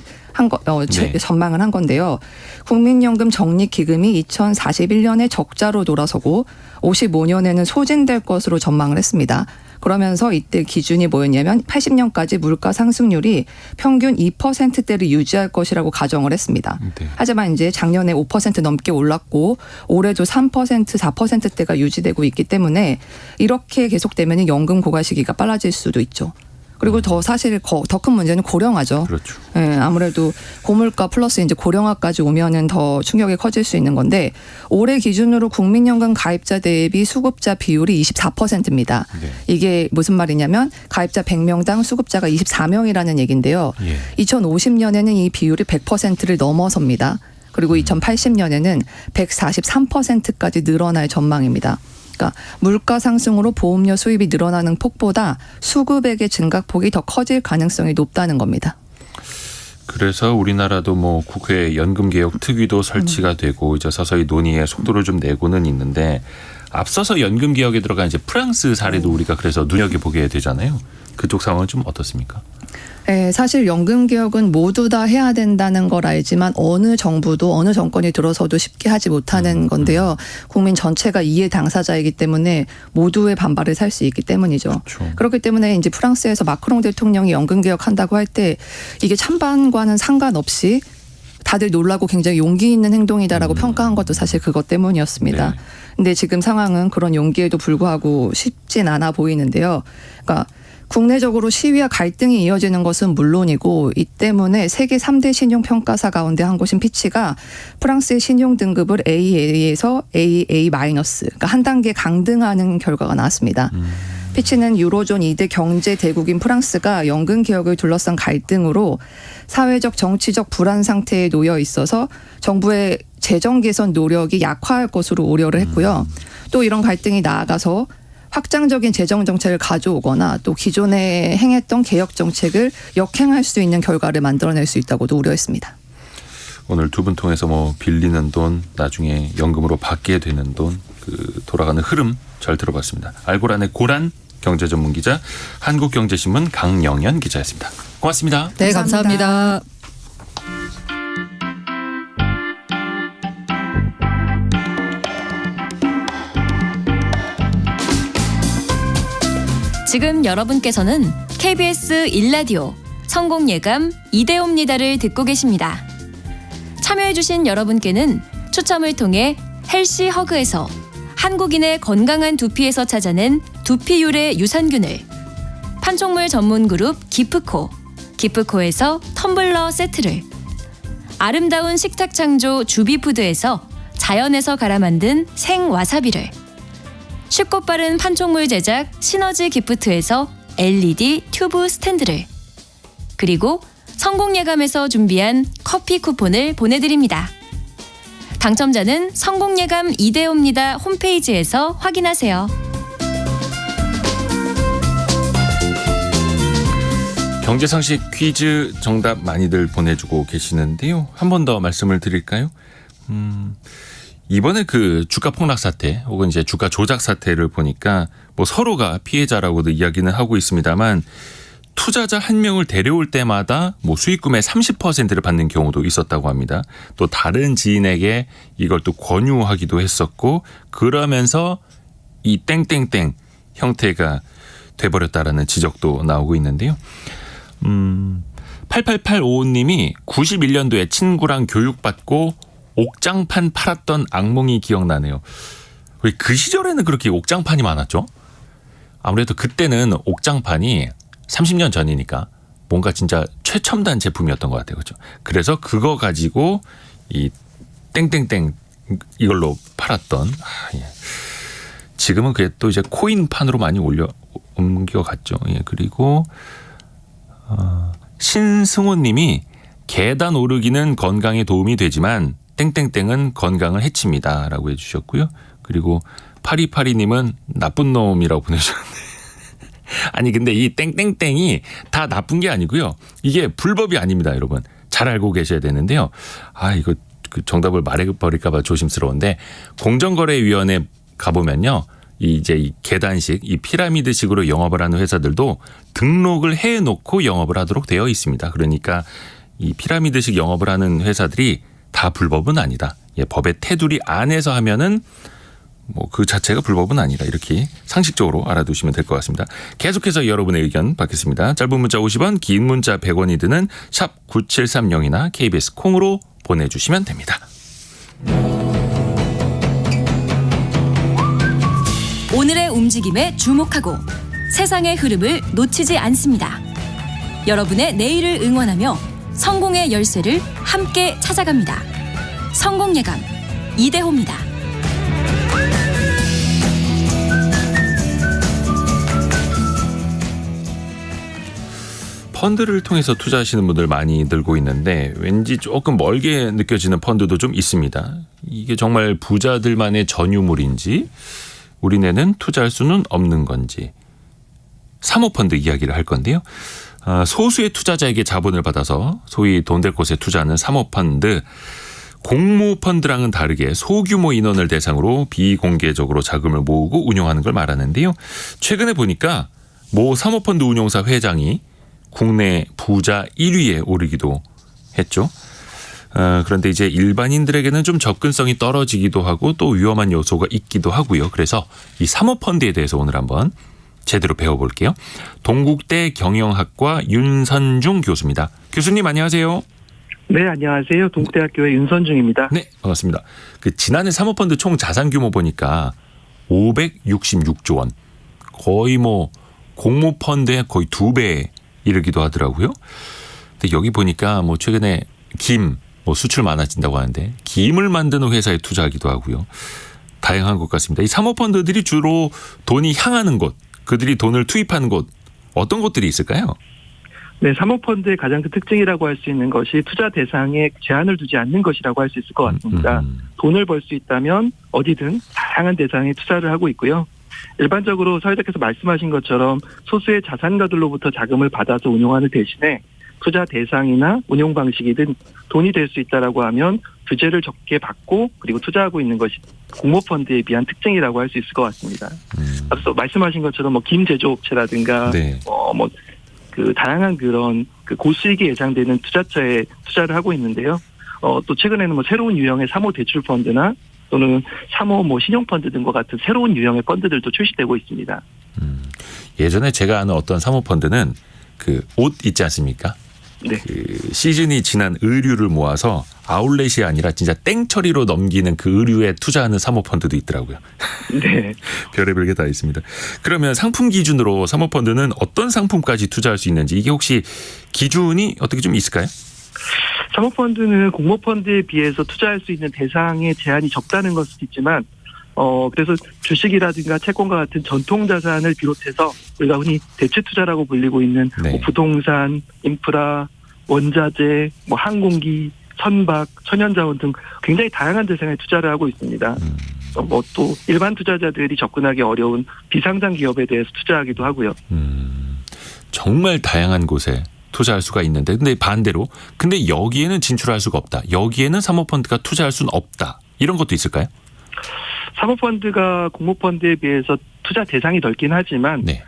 네. 전망을 한 건데요. 국민연금 적립기금이 2041년에 적자로 돌아서고 55년에는 소진될 것으로 전망을 했습니다. 그러면서 이때 기준이 뭐였냐면 80년까지 물가 상승률이 평균 2%대를 유지할 것이라고 가정을 했습니다. 네. 하지만 이제 작년에 5% 넘게 올랐고 올해도 3%, 4%대가 유지되고 있기 때문에 이렇게 계속되면 연금 고갈 시기가 빨라질 수도 있죠. 그리고 더 사실 더 큰 문제는 고령화죠. 그렇죠. 예, 아무래도 고물가 플러스 이제 고령화까지 오면은 더 충격이 커질 수 있는 건데 올해 기준으로 국민연금 가입자 대비 수급자 비율이 24%입니다. 네. 이게 무슨 말이냐면 가입자 100명당 수급자가 24명이라는 얘기인데요. 예. 2050년에는 이 비율이 100%를 넘어섭니다. 그리고 2080년에는 143%까지 늘어날 전망입니다. 그러니까 물가 상승으로 보험료 수입이 늘어나는 폭보다 수급액의 증가폭이 더 커질 가능성이 높다는 겁니다. 그래서 우리나라도 뭐 국회 연금개혁 특위도 설치가 되고 이제 서서히 논의에 속도를 좀 내고는 있는데 앞서서 연금개혁에 들어간 이제 프랑스 사례도 우리가 그래서 눈여겨보게 되잖아요. 그쪽 상황은 좀 어떻습니까? 네, 사실 연금 개혁은 모두 다 해야 된다는 걸 알지만 어느 정부도 어느 정권이 들어서도 쉽게 하지 못하는 건데요. 국민 전체가 이해 당사자이기 때문에 모두의 반발을 살 수 있기 때문이죠. 그렇죠. 그렇기 때문에 이제 프랑스에서 마크롱 대통령이 연금 개혁한다고 할 때 이게 찬반과는 상관없이 다들 놀라고 굉장히 용기 있는 행동이다라고 평가한 것도 사실 그것 때문이었습니다. 네. 근데 지금 상황은 그런 용기에도 불구하고 쉽진 않아 보이는데요. 그러니까 국내적으로 시위와 갈등이 이어지는 것은 물론이고 이 때문에 세계 3대 신용평가사 가운데 한 곳인 피치가 프랑스의 신용 등급을 AA에서 AA-, 그러니까 한 단계 강등하는 결과가 나왔습니다. 피치는 유로존 2대 경제 대국인 프랑스가 연금 개혁을 둘러싼 갈등으로 사회적 정치적 불안 상태에 놓여 있어서 정부의 재정 개선 노력이 약화할 것으로 우려를 했고요. 또 이런 갈등이 나아가서 확장적인 재정 정책을 가져오거나 또 기존에 행했던 개혁 정책을 역행할 수 있는 결과를 만들어낼 수 있다고도 우려했습니다. 오늘 두 분 통해서 뭐 빌리는 돈, 나중에 연금으로 받게 되는 돈, 그 돌아가는 흐름 잘 들어봤습니다. 알고란의 고란 경제전문기자, 한국경제신문 강영현 기자였습니다. 고맙습니다. 네, 감사합니다. 지금 여러분께서는 KBS 1라디오 성공예감 이대호입니다를 듣고 계십니다. 참여해주신 여러분께는 추첨을 통해 헬시 허그에서 한국인의 건강한 두피에서 찾아낸 두피 유래 유산균을, 판촉물 전문 그룹 기프코에서 텀블러 세트를, 아름다운 식탁 창조 주비푸드에서 자연에서 갈아 만든 생와사비를, 쉽고 빠른 판촉물 제작 시너지 기프트에서 LED 튜브 스탠드를, 그리고 성공예감에서 준비한 커피 쿠폰을 보내드립니다. 당첨자는 성공예감 이대호입니다 홈페이지에서 확인하세요. 경제상식 퀴즈 정답 많이들 보내주고 계시는데요. 한 번 더 말씀을 드릴까요? 이번에 그 주가 폭락 사태 혹은 이제 주가 조작 사태를 보니까 뭐 서로가 피해자라고도 이야기는 하고 있습니다만 투자자 한 명을 데려올 때마다 뭐 수익금의 30%를 받는 경우도 있었다고 합니다. 또 다른 지인에게 이걸 또 권유하기도 했었고 그러면서 이 땡땡땡 형태가 돼버렸다라는 지적도 나오고 있는데요. 88855님이 91년도에 친구랑 교육받고 옥장판 팔았던 악몽이 기억나네요. 왜 그 시절에는 그렇게 옥장판이 많았죠? 아무래도 그때는 옥장판이 30년 전이니까 뭔가 진짜 최첨단 제품이었던 것 같아요. 그렇죠? 그래서 그거 가지고 이 땡땡땡 이걸로 팔았던 예. 지금은 그게 또 이제 코인판으로 많이 옮겨갔죠. 예. 그리고 신승호님이 계단 오르기는 건강에 도움이 되지만 땡땡땡은 건강을 해칩니다라고 해주셨고요. 그리고 파리파리님은 나쁜 놈이라고 보내주셨는데 아니 근데 이 땡땡땡이 다 나쁜 게 아니고요. 이게 불법이 아닙니다, 여러분. 잘 알고 계셔야 되는데요. 이거 그 정답을 말해버릴까 봐 조심스러운데 공정거래위원회 가보면요. 이제 이 계단식, 이 피라미드식으로 영업을 하는 회사들도 등록을 해놓고 영업을 하도록 되어 있습니다. 그러니까 이 피라미드식 영업을 하는 회사들이 다 불법은 아니다. 예, 법의 테두리 안에서 하면은 뭐 그 자체가 불법은 아니다. 이렇게 상식적으로 알아두시면 될 것 같습니다. 계속해서 여러분의 의견 받겠습니다. 짧은 문자 50원, 긴 문자 100원이 드는 샵 9730이나 KBS 콩으로 보내주시면 됩니다. 오늘의 움직임에 주목하고 세상의 흐름을 놓치지 않습니다. 여러분의 내일을 응원하며 성공의 열쇠를 함께 찾아갑니다. 성공예감 이대호입니다. 펀드를 통해서 투자하시는 분들 많이 늘고 있는데 왠지 조금 멀게 느껴지는 펀드도 좀 있습니다. 이게 정말 부자들만의 전유물인지 우리네는 투자할 수는 없는 건지 사모펀드 이야기를 할 건데요. 소수의 투자자에게 자본을 받아서 소위 돈 될 곳에 투자하는 사모펀드, 공모펀드랑은 다르게 소규모 인원을 대상으로 비공개적으로 자금을 모으고 운용하는 걸 말하는데요. 최근에 보니까 모 사모펀드 운용사 회장이 국내 부자 1위에 오르기도 했죠. 그런데 이제 일반인들에게는 좀 접근성이 떨어지기도 하고 또 위험한 요소가 있기도 하고요. 그래서 이 사모펀드에 대해서 오늘 한번 제대로 배워볼게요. 동국대 경영학과 윤선중 교수입니다. 교수님 안녕하세요. 네, 안녕하세요. 동국대학교의 윤선중입니다. 네, 반갑습니다. 그 지난해 사모펀드 총 자산 규모 보니까 566조 원. 거의 뭐 공모펀드의 거의 2배 이르기도 하더라고요. 근데 여기 보니까 뭐 최근에 김, 뭐 수출 많아진다고 하는데 김을 만드는 회사에 투자하기도 하고요. 다양한 것 같습니다. 이 사모펀드들이 주로 돈이 향하는 곳, 그들이 돈을 투입하는 곳, 어떤 곳들이 있을까요? 네, 사모펀드의 가장 큰 특징이라고 할 수 있는 것이 투자 대상에 제한을 두지 않는 것이라고 할 수 있을 것 같습니다. 돈을 벌 수 있다면 어디든 다양한 대상에 투자를 하고 있고요. 일반적으로 사회자께서 말씀하신 것처럼 소수의 자산가들로부터 자금을 받아서 운용하는 대신에 투자 대상이나 운용 방식이든 돈이 될 수 있다라고 하면 규제를 적게 받고 그리고 투자하고 있는 것이 공모펀드에 비한 특징이라고 할 수 있을 것 같습니다. 앞서 말씀하신 것처럼 뭐 김 제조업체라든가 네. 그 다양한 그런 그 고수익이 예상되는 투자처에 투자를 하고 있는데요. 또 최근에는 뭐 새로운 유형의 사모 대출 펀드나 또는 사모 뭐 신용펀드 등과 같은 새로운 유형의 펀드들도 출시되고 있습니다. 예전에 제가 아는 어떤 사모펀드는 그 옷 있지 않습니까? 네. 그 시즌이 지난 의류를 모아서 아울렛이 아니라 진짜 땡처리로 넘기는 그 의류에 투자하는 사모펀드도 있더라고요. 네. 별의별 게 다 있습니다. 그러면 상품 기준으로 사모펀드는 어떤 상품까지 투자할 수 있는지 이게 혹시 기준이 어떻게 좀 있을까요? 사모펀드는 공모펀드에 비해서 투자할 수 있는 대상의 제한이 적다는 것은 있지만 그래서 주식이라든가 채권과 같은 전통 자산을 비롯해서 우리가 흔히 대체 투자라고 불리고 있는 네. 뭐 부동산, 인프라, 원자재, 뭐 항공기, 선박, 천연자원 등 굉장히 다양한 대상에 투자를 하고 있습니다. 뭐 또 일반 투자자들이 접근하기 어려운 비상장 기업에 대해서 투자하기도 하고요. 정말 다양한 곳에 투자할 수가 있는데 근데 반대로 근데 여기에는 진출할 수가 없다. 여기에는 사모펀드가 투자할 수는 없다. 이런 것도 있을까요? 사모펀드가 공모펀드에 비해서 투자 대상이 넓긴 하지만 네.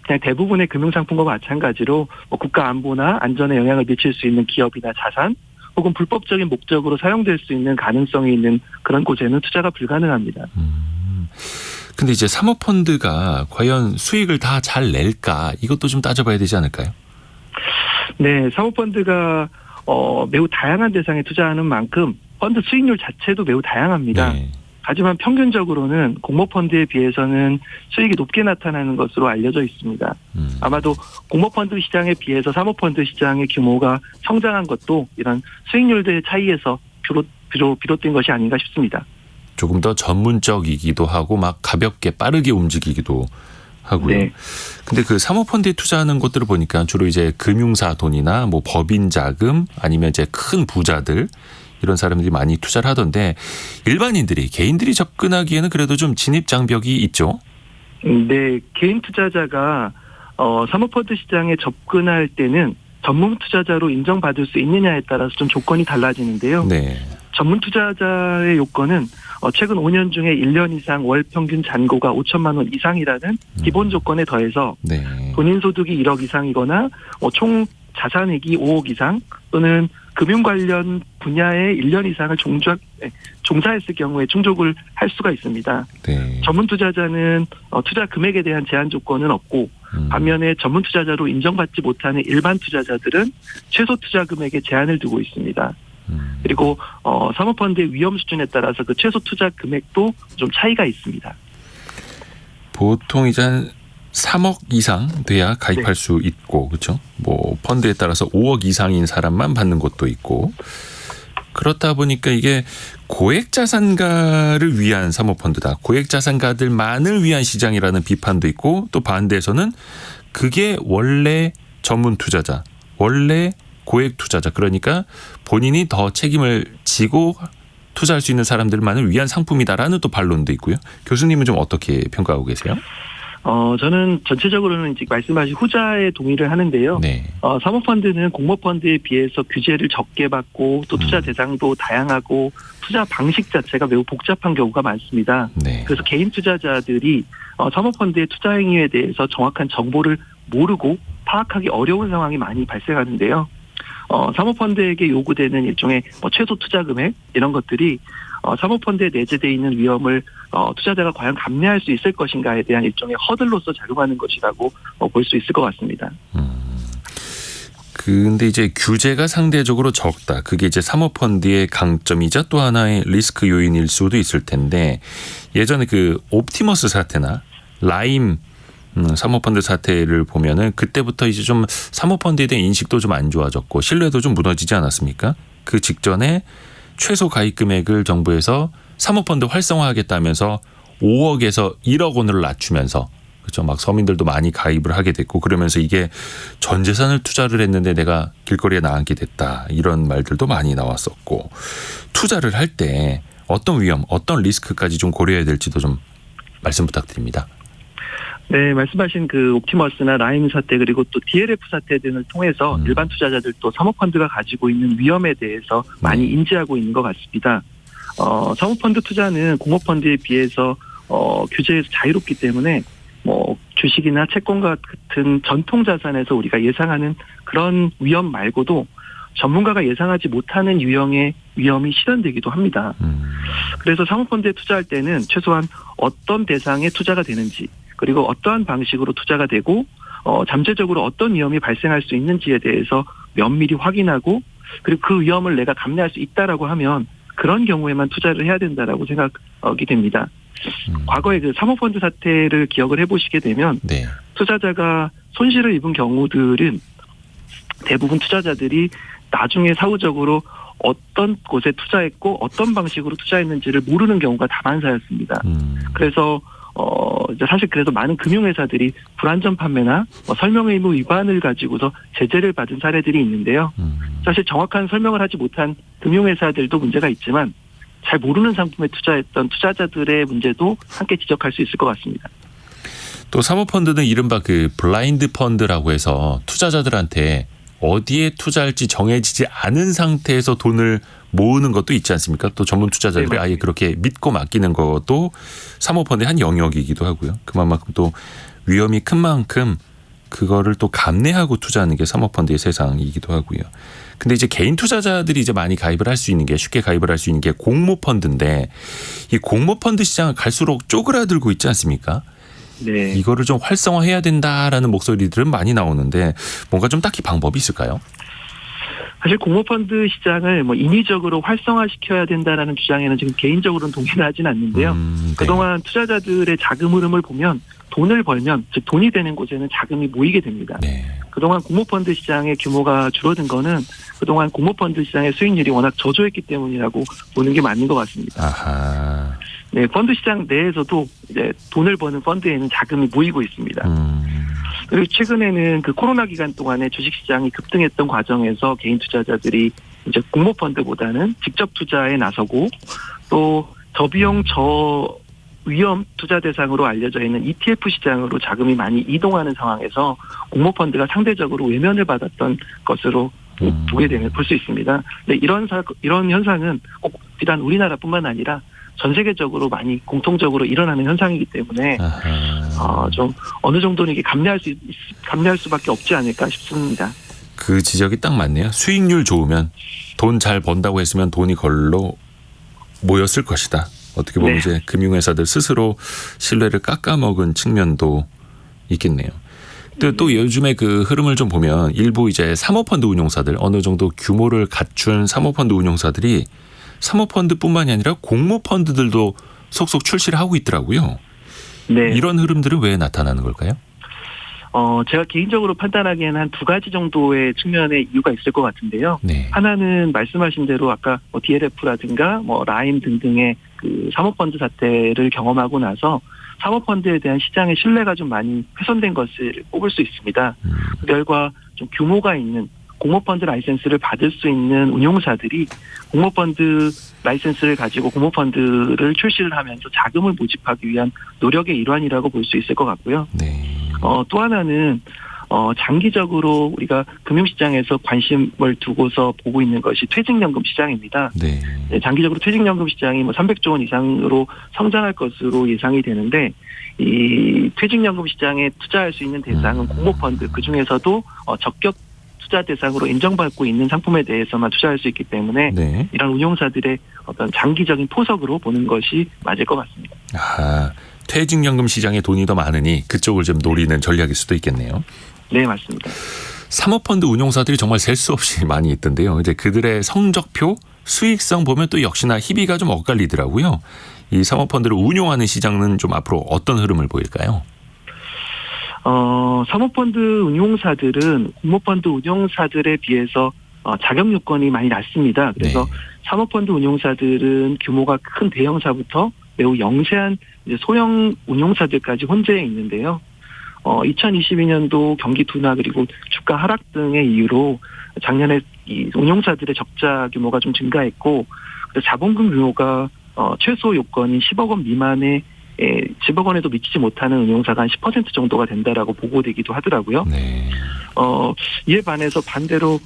그냥 대부분의 금융상품과 마찬가지로 뭐 국가 안보나 안전에 영향을 미칠 수 있는 기업이나 자산 혹은 불법적인 목적으로 사용될 수 있는 가능성이 있는 그런 곳에는 투자가 불가능합니다. 근데 이제 사모펀드가 과연 수익을 다 잘 낼까 이것도 좀 따져봐야 되지 않을까요? 네, 사모펀드가 매우 다양한 대상에 투자하는 만큼 펀드 수익률 자체도 매우 다양합니다. 네. 하지만 평균적으로는 공모펀드에 비해서는 수익이 높게 나타나는 것으로 알려져 있습니다. 아마도 공모펀드 시장에 비해서 사모펀드 시장의 규모가 성장한 것도 이런 수익률들의 차이에서 비롯된 것이 아닌가 싶습니다. 조금 더 전문적이기도 하고 막 가볍게 빠르게 움직이기도 하고요. 네. 근데 그 사모펀드에 투자하는 것들을 보니까 주로 이제 금융사 돈이나 뭐 법인 자금 아니면 이제 큰 부자들 이런 사람들이 많이 투자를 하던데 일반인들이 개인들이 접근하기에는 그래도 좀 진입 장벽이 있죠. 네, 개인 투자자가 사모펀드 시장에 접근할 때는 전문 투자자로 인정받을 수 있느냐에 따라서 좀 조건이 달라지는데요. 네. 전문 투자자의 요건은 최근 5년 중에 1년 이상 월 평균 잔고가 5천만 원 이상이라는 기본 조건에 더해서 네. 본인 소득이 1억 이상이거나 총 자산액이 5억 이상 또는 금융 관련 분야에 1년 이상을 종사했을 경우에 충족을 할 수가 있습니다. 네. 전문 투자자는 투자 금액에 대한 제한 조건은 없고 반면에 전문 투자자로 인정받지 못하는 일반 투자자들은 최소 투자 금액에 제한을 두고 있습니다. 그리고 사모펀드의 위험 수준에 따라서 그 최소 투자 금액도 좀 차이가 있습니다. 보통 이제 한 3억 이상 돼야 가입할 네. 수 있고 그렇죠. 뭐 펀드에 따라서 5억 이상인 사람만 받는 곳도 있고 그렇다 보니까 이게 고액자산가를 위한 사모펀드다. 고액자산가들만을 위한 시장이라는 비판도 있고 또 반대에서는 그게 원래 전문 투자자, 원래 고액 투자자 그러니까 본인이 더 책임을 지고 투자할 수 있는 사람들만을 위한 상품이다라는 또 반론도 있고요. 교수님은 좀 어떻게 평가하고 계세요? 저는 전체적으로는 이제 말씀하신 후자에 동의를 하는데요. 네. 사모펀드는 공모펀드에 비해서 규제를 적게 받고 또 투자 대상도 다양하고 투자 방식 자체가 매우 복잡한 경우가 많습니다. 네. 그래서 개인 투자자들이 사모펀드의 투자 행위에 대해서 정확한 정보를 모르고 파악하기 어려운 상황이 많이 발생하는데요. 사모펀드에게 요구되는 일종의 최소 투자 금액 이런 것들이 사모펀드에 내재되어 있는 위험을 투자자가 과연 감내할 수 있을 것인가에 대한 일종의 허들로서 작용하는 것이라고 볼 수 있을 것 같습니다. 근데 이제 규제가 상대적으로 적다. 그게 이제 사모펀드의 강점이자 또 하나의 리스크 요인일 수도 있을 텐데 예전에 그 옵티머스 사태나 라임 사모펀드 사태를 보면은 그때부터 이제 좀 사모펀드에 대한 인식도 좀 안 좋아졌고 신뢰도 좀 무너지지 않았습니까? 그 직전에 최소 가입 금액을 정부에서 사모펀드 활성화하겠다면서 5억에서 1억 원으로 낮추면서 그렇죠. 막 서민들도 많이 가입을 하게 됐고 그러면서 이게 전 재산을 투자를 했는데 내가 길거리에 나앉게 됐다. 이런 말들도 많이 나왔었고 투자를 할 때 어떤 위험, 어떤 리스크까지 좀 고려해야 될지도 좀 말씀 부탁드립니다. 네, 말씀하신 그 옵티머스나 라임 사태 그리고 또 DLF 사태 등을 통해서 일반 투자자들도 사모펀드가 가지고 있는 위험에 대해서 많이 인지하고 있는 것 같습니다. 사모펀드 투자는 공모펀드에 비해서 규제에서 자유롭기 때문에 주식이나 채권 같은 전통 자산에서 우리가 예상하는 그런 위험 말고도 전문가가 예상하지 못하는 유형의 위험이 실현되기도 합니다. 그래서 사모펀드에 투자할 때는 최소한 어떤 대상에 투자가 되는지 그리고 어떠한 방식으로 투자가 되고 잠재적으로 어떤 위험이 발생할 수 있는지에 대해서 면밀히 확인하고 그리고 그 위험을 내가 감내할 수 있다라고 하면 그런 경우에만 투자를 해야 된다라고 생각이 됩니다. 과거에 그 사모펀드 사태를 기억을 해보시게 되면 네. 투자자가 손실을 입은 경우들은 대부분 투자자들이 나중에 사후적으로 어떤 곳에 투자했고 어떤 방식으로 투자했는지를 모르는 경우가 다반사였습니다. 그래서 이제 사실 그래서 많은 금융회사들이 불안전 판매나 설명 의무 위반을 가지고서 제재를 받은 사례들이 있는데요. 사실 정확한 설명을 하지 못한 금융회사들도 문제가 있지만 잘 모르는 상품에 투자했던 투자자들의 문제도 함께 지적할 수 있을 것 같습니다. 또 사모펀드는 이른바 그 블라인드 펀드라고 해서 투자자들한테 어디에 투자할지 정해지지 않은 상태에서 돈을 모으는 것도 있지 않습니까? 또 전문 투자자들이 아예 그렇게 믿고 맡기는 것도 사모펀드의 한 영역이기도 하고요. 그만큼 또 위험이 큰 만큼 그거를 또 감내하고 투자하는 게 사모펀드의 세상이기도 하고요. 근데 이제 개인 투자자들이 이제 많이 가입을 할 수 있는 게 쉽게 가입을 할 수 있는 게 공모펀드인데 이 공모펀드 시장은 갈수록 쪼그라들고 있지 않습니까? 네. 이거를 좀 활성화해야 된다라는 목소리들은 많이 나오는데 뭔가 좀 딱히 방법이 있을까요? 사실 공모펀드 시장을 뭐 인위적으로 활성화시켜야 된다라는 주장에는 지금 개인적으로는 동의를 하진 않는데요. 네. 그동안 투자자들의 자금 흐름을 보면 돈을 벌면 즉 돈이 되는 곳에는 자금이 모이게 됩니다. 네. 그동안 공모펀드 시장의 규모가 줄어든 거는 그동안 공모펀드 시장의 수익률이 워낙 저조했기 때문이라고 보는 게 맞는 것 같습니다. 아하. 네, 펀드 시장 내에서도 이제 돈을 버는 펀드에는 자금이 모이고 있습니다. 그리고 최근에는 그 코로나 기간 동안에 주식시장이 급등했던 과정에서 개인 투자자들이 이제 공모펀드보다는 직접 투자에 나서고 또 저비용 저위험 투자 대상으로 알려져 있는 ETF 시장으로 자금이 많이 이동하는 상황에서 공모펀드가 상대적으로 외면을 받았던 것으로 볼 수 있습니다. 근데 이런 현상은 꼭 비단 우리나라뿐만 아니라 전 세계적으로 많이 공통적으로 일어나는 현상이기 때문에 좀 어느 정도는 이게 감내할 수밖에 없지 않을까 싶습니다. 그 지적이 딱 맞네요. 수익률 좋으면 돈 잘 번다고 했으면 돈이 걸로 모였을 것이다. 어떻게 보면 네. 이제 금융회사들 스스로 신뢰를 깎아먹은 측면도 있겠네요. 또 요즘에 그 흐름을 좀 보면 일부 이제 사모펀드 운용사들 어느 정도 규모를 갖춘 사모펀드 운용사들이 사모펀드뿐만이 아니라 공모펀드들도 속속 출시를 하고 있더라고요. 네. 이런 흐름들은 왜 나타나는 걸까요? 제가 개인적으로 판단하기에는 한 두 가지 정도의 측면의 이유가 있을 것 같은데요. 네. 하나는 말씀하신 대로 아까 뭐 DLF라든가 뭐 라임 등등의 그 사모펀드 사태를 경험하고 나서 사모펀드에 대한 시장의 신뢰가 좀 많이 훼손된 것을 꼽을 수 있습니다. 그 결과 좀 규모가 있는 공모펀드 라이센스를 받을 수 있는 운용사들이 공모펀드 라이센스를 가지고 공모펀드를 출시를 하면서 자금을 모집하기 위한 노력의 일환이라고 볼 수 있을 것 같고요. 네. 또 하나는 장기적으로 우리가 금융시장에서 관심을 두고서 보고 있는 것이 퇴직연금 시장입니다. 네. 네, 장기적으로 퇴직연금 시장이 뭐 300조 원 이상으로 성장할 것으로 예상이 되는데 이 퇴직연금 시장에 투자할 수 있는 대상은 공모펀드 그중에서도 적격 투자 대상으로 인정받고 있는 상품에 대해서만 투자할 수 있기 때문에 네. 이런 운용사들의 어떤 장기적인 포석으로 보는 것이 맞을 것 같습니다. 퇴직연금 시장에 돈이 더 많으니 그쪽을 좀 노리는 전략일 수도 있겠네요. 네, 맞습니다. 사모펀드 운용사들이 정말 셀 수 없이 많이 있던데요. 이제 그들의 성적표, 수익성 보면 또 역시나 희비가 좀 엇갈리더라고요. 이 사모펀드를 운용하는 시장은 좀 앞으로 어떤 흐름을 보일까요? 사모펀드 운용사들은 공모펀드 운용사들에 비해서 자격 요건이 많이 낮습니다. 그래서 네. 사모펀드 운용사들은 규모가 큰 대형사부터 매우 영세한 이제 소형 운용사들까지 혼재해 있는데요. 2022년도 경기 둔화 그리고 주가 하락 등의 이유로 작년에 이 운용사들의 적자 규모가 좀 증가했고 그래서 자본금 규모가 최소 요건인 10억 원 미만의 10억 원에도 미치지 못하는 운용사가 한 10% 정도가 된다라고 보고되기도 하더라고요. 네. 이에 반해서 반대로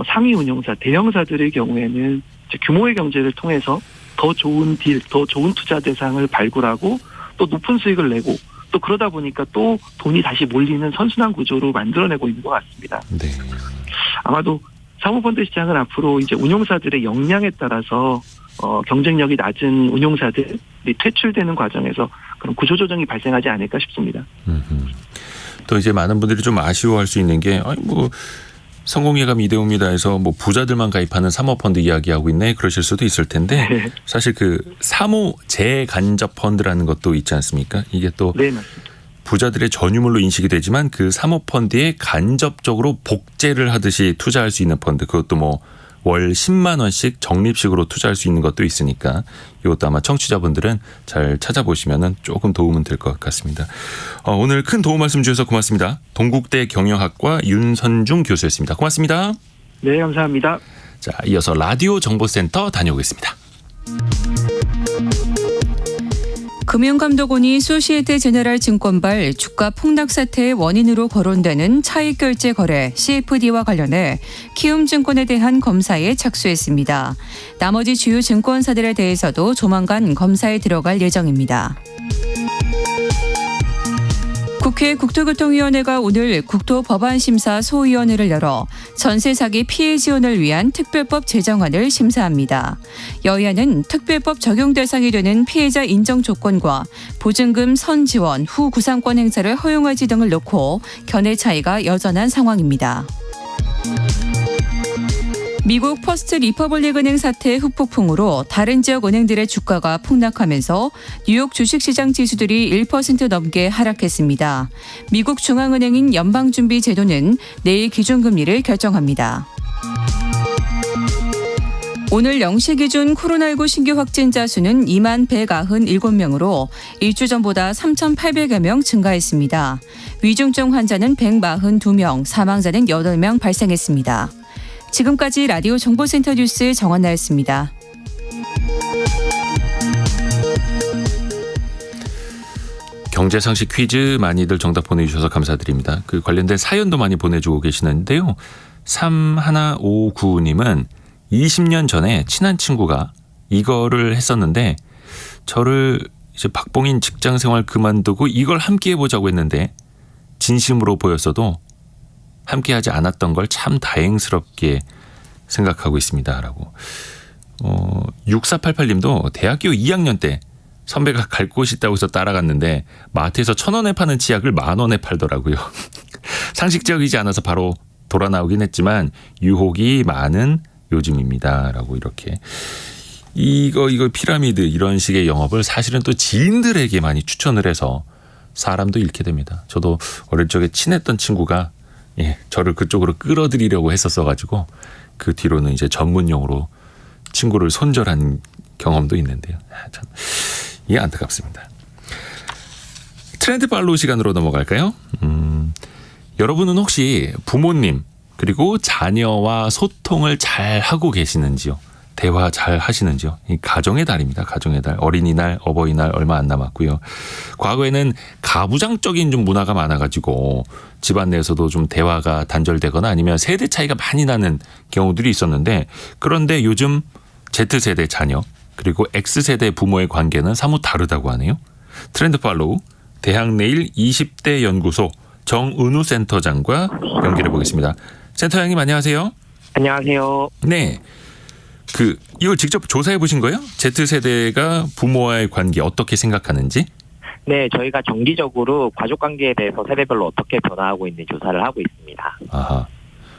상위 운용사, 대형사들의 경우에는 이제 규모의 경제를 통해서 더 좋은 딜, 더 좋은 투자 대상을 발굴하고 또 높은 수익을 내고 또 그러다 보니까 또 돈이 다시 몰리는 선순환 구조로 만들어내고 있는 것 같습니다. 네. 아마도 사모펀드 시장은 앞으로 이제 운용사들의 역량에 따라서 경쟁력이 낮은 운용사들이 퇴출되는 과정에서 그런 구조조정이 발생하지 않을까 싶습니다. 또 이제 많은 분들이 좀 아쉬워할 수 있는 게 성공 예감 이대호입니다 해서 뭐 부자들만 가입하는 사모펀드 이야기하고 있네 그러실 수도 있을 텐데 네. 사실 그 사모 재간접 펀드라는 것도 있지 않습니까? 이게 또 네, 맞습니다. 부자들의 전유물로 인식이 되지만 그 사모펀드에 간접적으로 복제를 하듯이 투자할 수 있는 펀드 그것도 뭐 월 10만 원씩 적립식으로 투자할 수 있는 것도 있으니까 이것도 아마 청취자분들은 잘 찾아보시면 조금 도움은 될 것 같습니다. 오늘 큰 도움 말씀 주셔서 고맙습니다. 동국대 경영학과 윤선중 교수였습니다. 고맙습니다. 네, 감사합니다. 자, 이어서 라디오 정보센터 다녀오겠습니다. 금융감독원이 소시에테 제네랄 증권발 주가 폭락 사태의 원인으로 거론되는 차익결제 거래 CFD와 관련해 키움증권에 대한 검사에 착수했습니다. 나머지 주요 증권사들에 대해서도 조만간 검사에 들어갈 예정입니다. 국회 국토교통위원회가 오늘 국토법안심사 소위원회를 열어 전세 사기 피해 지원을 위한 특별법 제정안을 심사합니다. 여야는 특별법 적용 대상이 되는 피해자 인정 조건과 보증금 선 지원, 후 구상권 행사를 허용할지 등을 놓고 견해 차이가 여전한 상황입니다. 미국 퍼스트 리퍼블릭 은행 사태 후폭풍으로 다른 지역 은행들의 주가가 폭락하면서 뉴욕 주식시장 지수들이 1% 넘게 하락했습니다. 미국 중앙은행인 연방준비제도는 내일 기준금리를 결정합니다. 오늘 0시 기준 코로나19 신규 확진자 수는 2만 197명으로 일주 전보다 3,800여 명 증가했습니다. 위중증 환자는 142명, 사망자는 8명 발생했습니다. 지금까지 라디오 정보센터 뉴스 정원나였습니다. 경제상식 퀴즈 많이들 정답 보내주셔서 감사드립니다. 그 관련된 사연도 많이 보내주고 계시는데요. 3159님은 20년 전에 친한 친구가 이거를 했었는데 저를 이제 박봉인 직장생활 그만두고 이걸 함께 해보자고 했는데 진심으로 보였어도 함께하지 않았던 걸 참 다행스럽게 생각하고 있습니다라고. 6488님도 대학교 2학년 때 선배가 갈 곳이 있다고 해서 따라갔는데 마트에서 1,000원에 파는 치약을 10,000원에 팔더라고요. 상식적이지 않아서 바로 돌아 나오긴 했지만 유혹이 많은 요즘입니다라고. 이렇게 이거 피라미드 이런 식의 영업을 사실은 또 지인들에게 많이 추천을 해서 사람도 잃게 됩니다. 저도 어릴 적에 친했던 친구가 저를 그쪽으로 끌어들이려고 했었어가지고 그 뒤로는 이제 전문용어로 친구를 손절한 경험도 있는데요. 참 이게 안타깝습니다. 트렌드 팔로우 시간으로 넘어갈까요? 여러분은 혹시 부모님 그리고 자녀와 소통을 잘 하고 계시는지요? 대화 잘 하시는지요? 이 가정의 달입니다. 가정의 달. 어린이날, 어버이날 얼마 안 남았고요. 과거에는 가부장적인 좀 문화가 많아가지고 집안 내에서도 좀 대화가 단절되거나 아니면 세대 차이가 많이 나는 경우들이 있었는데, 그런데 요즘 Z세대 자녀 그리고 X세대 부모의 관계는 사뭇 다르다고 하네요. 트렌드 팔로우 대학내일 20대 연구소 정은우 센터장과 연결해 보겠습니다. 센터장님 안녕하세요. 안녕하세요. 네. 이걸 직접 조사해 보신 거예요? Z세대가 부모와의 관계 어떻게 생각하는지? 네, 저희가 정기적으로 가족 관계에 대해서 세대별로 어떻게 변화하고 있는지 조사를 하고 있습니다. 아하.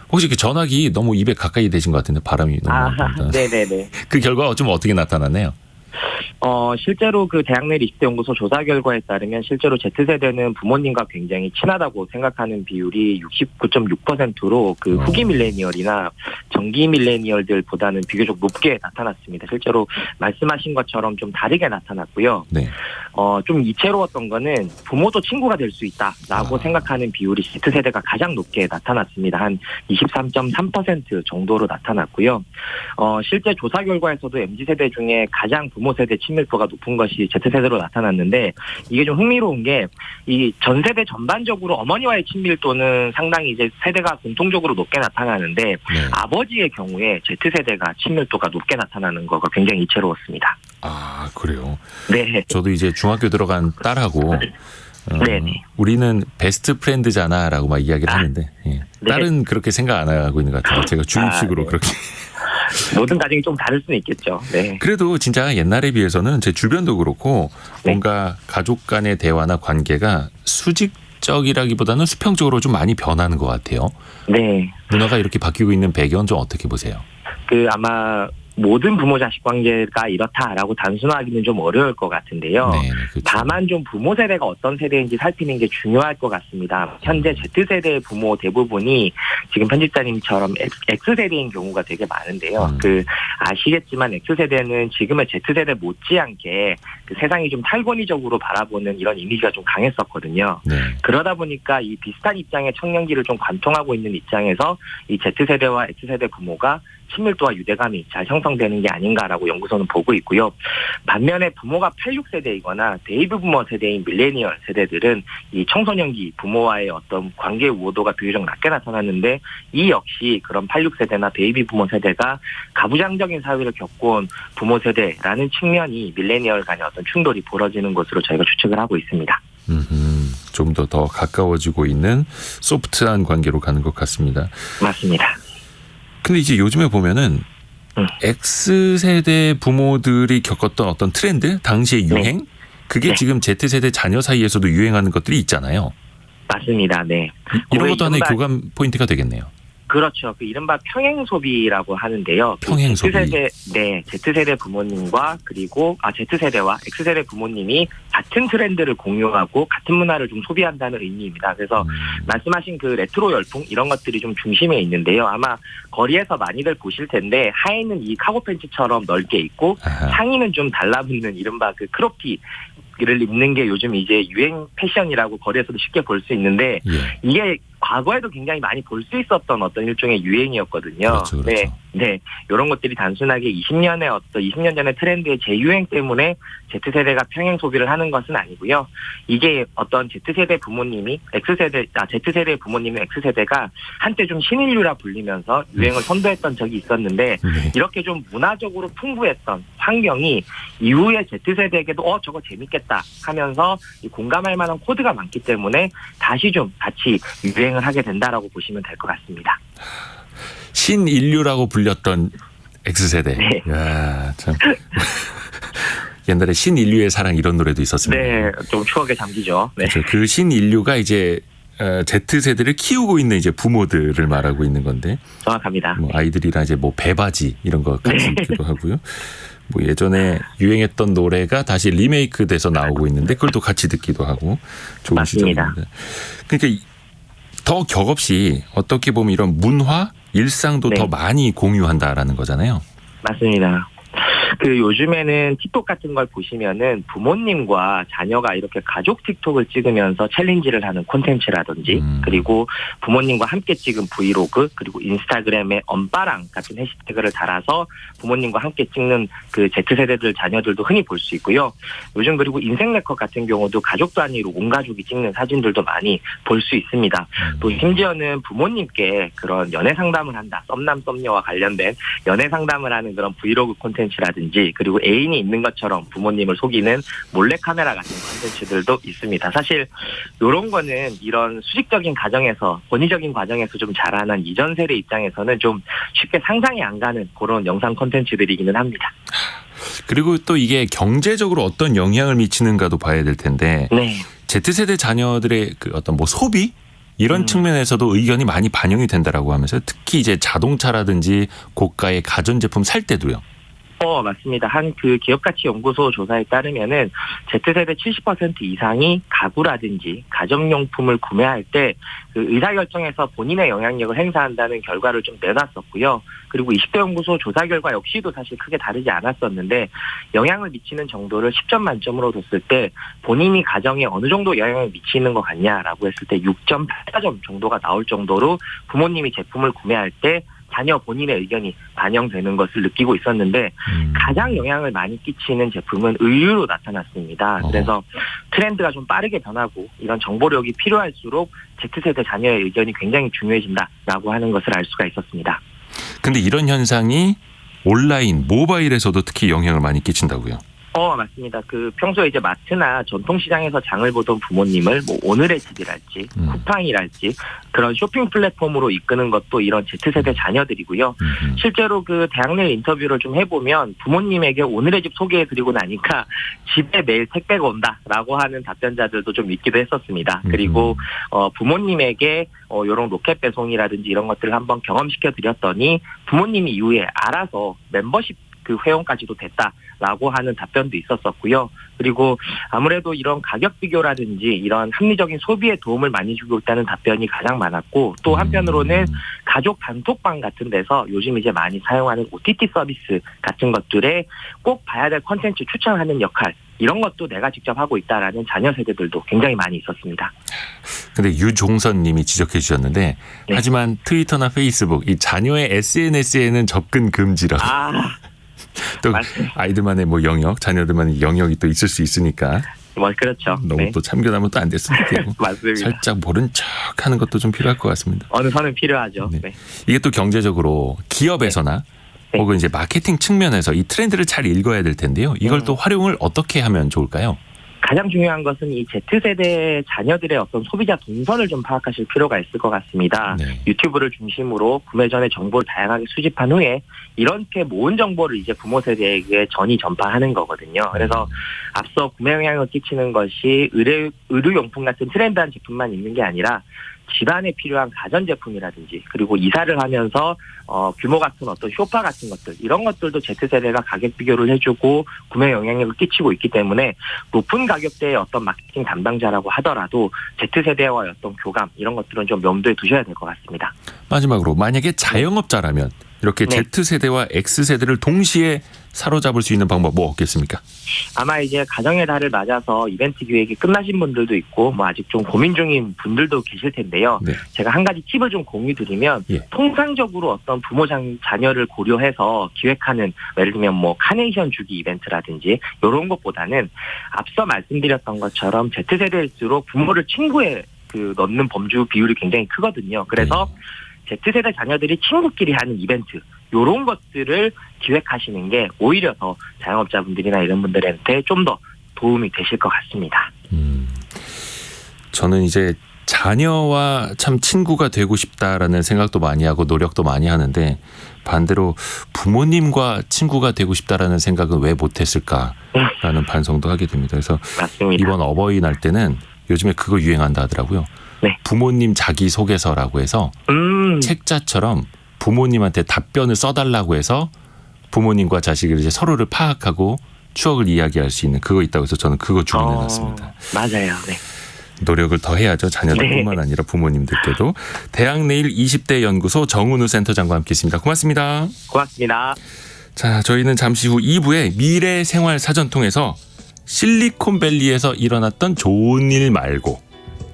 혹시 그 전화기 너무 입에 가까이 대신 것 같은데 바람이 너무 많다. 네네네. 그 결과가 좀 어떻게 나타났나요? 실제로 그 대학내 20대 연구소 조사 결과에 따르면 실제로 Z세대는 부모님과 굉장히 친하다고 생각하는 비율이 69.6%로 그 후기 밀레니얼이나 정기 밀레니얼들보다는 비교적 높게 나타났습니다. 실제로 말씀하신 것처럼 좀 다르게 나타났고요. 네. 좀 이채로웠던 거는 부모도 친구가 될 수 있다라고 생각하는 비율이 Z세대가 가장 높게 나타났습니다. 한 23.3% 정도로 나타났고요. 실제 조사 결과에서도 MZ세대 중에 가장 부모 세대 친밀도가 높은 것이 Z세대로 나타났는데, 이게 좀 흥미로운 게 이 전 세대 전반적으로 어머니와의 친밀도는 상당히 이제 세대가 공통적으로 높게 나타나는데 네. 아버지의 경우에 Z세대가 친밀도가 높게 나타나는 거가 굉장히 이채로웠습니다. 아, 그래요? 네. 저도 이제 중학교 들어간 딸하고 네네. 우리는 베스트 프렌드잖아라고 막 이야기를 하는데 딸은 그렇게 생각 안 하고 있는 것 같아요. 제가 주입식으로 네. 그렇게. 모든 가정이 좀 다를 수는 있겠죠. 네. 그래도 진짜 옛날에 비해서는 제 주변도 그렇고 뭔가 가족 간의 대화나 관계가 수직적이라기보다는 수평적으로 좀 많이 변하는 것 같아요. 네. 문화가 이렇게 바뀌고 있는 배경은 좀 어떻게 보세요? 아마 모든 부모 자식 관계가 이렇다라고 단순화하기는 좀 어려울 것 같은데요. 네, 그렇죠. 다만 좀 부모 세대가 어떤 세대인지 살피는 게 중요할 것 같습니다. 현재 Z세대 부모 대부분이 지금 편집자님처럼 X세대인 경우가 되게 많은데요. 아시겠지만 X세대는 지금의 Z세대 못지않게 세상이 좀 탈권위적으로 바라보는 이런 이미지가 좀 강했었거든요. 네. 그러다 보니까 이 비슷한 입장의 청년기를 좀 관통하고 있는 입장에서 이 Z세대와 X세대 부모가 친밀도와 유대감이 잘 형성되는 게 아닌가라고 연구소는 보고 있고요. 반면에 부모가 86세대이거나 베이비 부머 세대인 밀레니얼 세대들은 이 청소년기 부모와의 어떤 관계 우호도가 비교적 낮게 나타났는데, 이 역시 그런 86세대나 베이비 부머 세대가 가부장적인 사회를 겪어온 부모 세대라는 측면이 밀레니얼 간의 어떤 충돌이 벌어지는 것으로 저희가 추측을 하고 있습니다. 좀 더 가까워지고 있는 소프트한 관계로 가는 것 같습니다. 맞습니다. 근데 이제 요즘에 보면은 X세대 부모들이 겪었던 어떤 트렌드, 당시의 유행, 그게 네. 지금 Z세대 자녀 사이에서도 유행하는 것들이 있잖아요. 맞습니다. 네. 이런 것도 하나의 이른바- 교감 포인트가 되겠네요. 그렇죠. 그 이른바 평행 소비라고 하는데요. 그 평행 소비. Z세대 부모님과 그리고 Z세대와 X세대 부모님이 같은 트렌드를 공유하고 같은 문화를 좀 소비한다는 의미입니다. 그래서 말씀하신 그 레트로 열풍 이런 것들이 좀 중심에 있는데요. 아마 거리에서 많이들 보실 텐데 하의는 이 카고 팬츠처럼 넓게 입고 아하. 상의는 좀 달라붙는 이른바 그 크롭티를 입는 게 요즘 이제 유행 패션이라고 거리에서도 쉽게 볼 수 있는데 예. 이게 과거에도 굉장히 많이 볼 수 있었던 어떤 일종의 유행이었거든요. 그렇죠, 그렇죠. 네. 이런 것들이 단순하게 20년 전의 트렌드의 재유행 때문에 Z세대가 평행 소비를 하는 것은 아니고요. 이게 어떤 Z세대 부모님이 Z세대 부모님의 X세대가 한때 좀 신인류라 불리면서 유행을 선도했던 적이 있었는데 네. 이렇게 좀 문화적으로 풍부했던 환경이 이후에 Z세대에게도 저거 재밌겠다 하면서 공감할 만한 코드가 많기 때문에 다시 좀 같이 유행을 하게 된다라고 보시면 될 것 같습니다. 신인류라고 불렸던 X세대. 네. 야, 참. 옛날에 신인류의 사랑 이런 노래도 있었습니다. 네, 좀 추억에 잠기죠. 네. 그렇죠. 그 신인류가 이제 Z세대를 키우고 있는 이제 부모들을 말하고 있는 건데 정확합니다. 뭐 아이들이랑 이제 뭐 배바지 이런 거 같이 있기도 하고요. 뭐 예전에 유행했던 노래가 다시 리메이크 돼서 나오고 있는데 그걸 또 같이 듣기도 하고 좋은 맞습니다. 시절입니다. 그러니까 더 격없이 어떻게 보면 이런 문화, 일상도 네. 더 많이 공유한다라는 거잖아요. 맞습니다. 그 요즘에는 틱톡 같은 걸 보시면은 부모님과 자녀가 이렇게 가족 틱톡을 찍으면서 챌린지를 하는 콘텐츠라든지 그리고 부모님과 함께 찍은 브이로그 그리고 인스타그램에 엄빠랑 같은 해시태그를 달아서 부모님과 함께 찍는 그 Z세대들 자녀들도 흔히 볼 수 있고요. 요즘 그리고 인생 네컷 같은 경우도 가족 단위로 온 가족이 찍는 사진들도 많이 볼 수 있습니다. 또 심지어는 부모님께 그런 연애 상담을 한다. 썸남 썸녀와 관련된 연애 상담을 하는 그런 브이로그 콘텐츠라든지 그리고 애인이 있는 것처럼 부모님을 속이는 몰래카메라 같은 콘텐츠들도 있습니다. 사실 이런 거는 이런 수직적인 가정에서 권위적인 과정에서 좀 자라난 이전 세대 입장에서는 좀 쉽게 상상이 안 가는 그런 영상 콘텐츠들이기는 합니다. 그리고 또 이게 경제적으로 어떤 영향을 미치는가도 봐야 될 텐데 네. Z세대 자녀들의 그 어떤 뭐 소비 이런 측면에서도 의견이 많이 반영이 된다라고 하면서 특히 이제 자동차라든지 고가의 가전제품 살 때도요. 맞습니다. 한 그 기업가치연구소 조사에 따르면은 Z세대 70% 이상이 가구라든지 가정용품을 구매할 때 그 의사결정에서 본인의 영향력을 행사한다는 결과를 좀 내놨었고요. 그리고 20대 연구소 조사 결과 역시도 사실 크게 다르지 않았었는데 영향을 미치는 정도를 10점 만점으로 뒀을 때 본인이 가정에 어느 정도 영향을 미치는 것 같냐라고 했을 때 6.8점 정도가 나올 정도로 부모님이 제품을 구매할 때 자녀 본인의 의견이 반영되는 것을 느끼고 있었는데 가장 영향을 많이 끼치는 제품은 의류로 나타났습니다. 그래서 트렌드가 좀 빠르게 변하고 이런 정보력이 필요할수록 Z세대 자녀의 의견이 굉장히 중요해진다라고 하는 것을 알 수가 있었습니다. 근데 이런 현상이 온라인, 모바일에서도 특히 영향을 많이 끼친다고요. 맞습니다. 그 평소에 이제 마트나 전통시장에서 장을 보던 부모님을 뭐 오늘의 집이랄지 쿠팡이랄지 그런 쇼핑 플랫폼으로 이끄는 것도 이런 Z세대 자녀들이고요. 실제로 그 대학 내 인터뷰를 좀 해보면 부모님에게 오늘의 집 소개해드리고 나니까 집에 매일 택배가 온다라고 하는 답변자들도 좀 있기도 했었습니다. 그리고 부모님에게 이런 로켓 배송이라든지 이런 것들을 한번 경험시켜드렸더니 부모님이 이후에 알아서 멤버십 그 회원까지도 됐다라고 하는 답변도 있었었고요. 그리고 아무래도 이런 가격 비교라든지 이런 합리적인 소비에 도움을 많이 주고 있다는 답변이 가장 많았고 또 한편으로는 가족 단톡방 같은 데서 요즘 이제 많이 사용하는 OTT 서비스 같은 것들에 꼭 봐야 될 콘텐츠 추천하는 역할 이런 것도 내가 직접 하고 있다라는 자녀 세대들도 굉장히 많이 있었습니다. 근데 유종선 님이 지적해 주셨는데 네. 하지만 트위터나 페이스북 이 자녀의 SNS에는 접근 금지라고. 또 맞습니다. 아이들만의 뭐 영역, 자녀들만의 영역이 또 있을 수 있으니까 그렇죠. 너무 네. 또 참견하면 또 안 됐으면 좋겠고 맞습니다. 살짝 모른 척하는 것도 좀 필요할 것 같습니다. 어느 선은 필요하죠. 네. 네. 이게 또 경제적으로 기업에서나 네. 혹은 이제 마케팅 측면에서 이 트렌드를 잘 읽어야 될 텐데요. 이걸 또 활용을 어떻게 하면 좋을까요? 가장 중요한 것은 이 Z세대 자녀들의 어떤 소비자 동선을 좀 파악하실 필요가 있을 것 같습니다. 네. 유튜브를 중심으로 구매 전에 정보를 다양하게 수집한 후에 이렇게 모은 정보를 이제 부모 세대에게 전이 전파하는 거거든요. 그래서 앞서 구매 영향을 끼치는 것이 의류용품 같은 트렌드한 제품만 있는 게 아니라 집안에 필요한 가전제품이라든지 그리고 이사를 하면서 규모 같은 어떤 쇼파 같은 것들 이런 것들도 Z세대가 가격 비교를 해주고 구매 영향력을 끼치고 있기 때문에 높은 가격대의 어떤 마케팅 담당자라고 하더라도 Z세대와의 어떤 교감 이런 것들은 좀 염두에 두셔야 될 것 같습니다. 마지막으로 만약에 자영업자라면 이렇게 네. Z세대와 X세대를 동시에 사로잡을 수 있는 방법 뭐 없겠습니까? 아마 이제 가정의 달을 맞아서 이벤트 기획이 끝나신 분들도 있고 뭐 아직 좀 고민 중인 분들도 계실 텐데요. 네. 제가 한 가지 팁을 좀 공유드리면 예. 통상적으로 어떤 부모 자녀를 고려해서 기획하는 예를 들면 뭐 카네이션 주기 이벤트라든지 이런 것보다는 앞서 말씀드렸던 것처럼 Z세대일수록 부모를 친구에 넣는 범주 비율이 굉장히 크거든요. 그래서 Z세대 자녀들이 친구끼리 하는 이벤트 이런 것들을 기획하시는 게 오히려 더 자영업자분들이나 이런 분들한테 좀 더 도움이 되실 것 같습니다. 저는 이제 자녀와 참 친구가 되고 싶다라는 생각도 많이 하고 노력도 많이 하는데 반대로 부모님과 친구가 되고 싶다라는 생각은 왜 못했을까라는 반성도 하게 됩니다. 그래서 맞습니다. 이번 어버이날 때는 요즘에 그거 유행한다 하더라고요. 네. 부모님 자기소개서라고 해서 책자처럼 부모님한테 답변을 써달라고 해서 부모님과 자식을 이제 서로를 파악하고 추억을 이야기할 수 있는 그거 있다고 해서 저는 그거 주문해놨습니다. 맞아요. 네. 노력을 더 해야죠. 자녀들뿐만 아니라 부모님들께도. 대학내일 20대 연구소 정은우 센터장과 함께했습니다. 고맙습니다. 고맙습니다. 자, 저희는 잠시 후 2부에 미래 생활 사전 통해서 실리콘밸리에서 일어났던 좋은 일 말고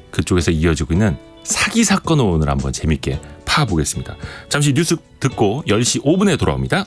그쪽에서 이어지고 있는 사기 사건을 오늘 한번 재밌게 파보겠습니다. 잠시 뉴스 듣고 10시 5분에 돌아옵니다.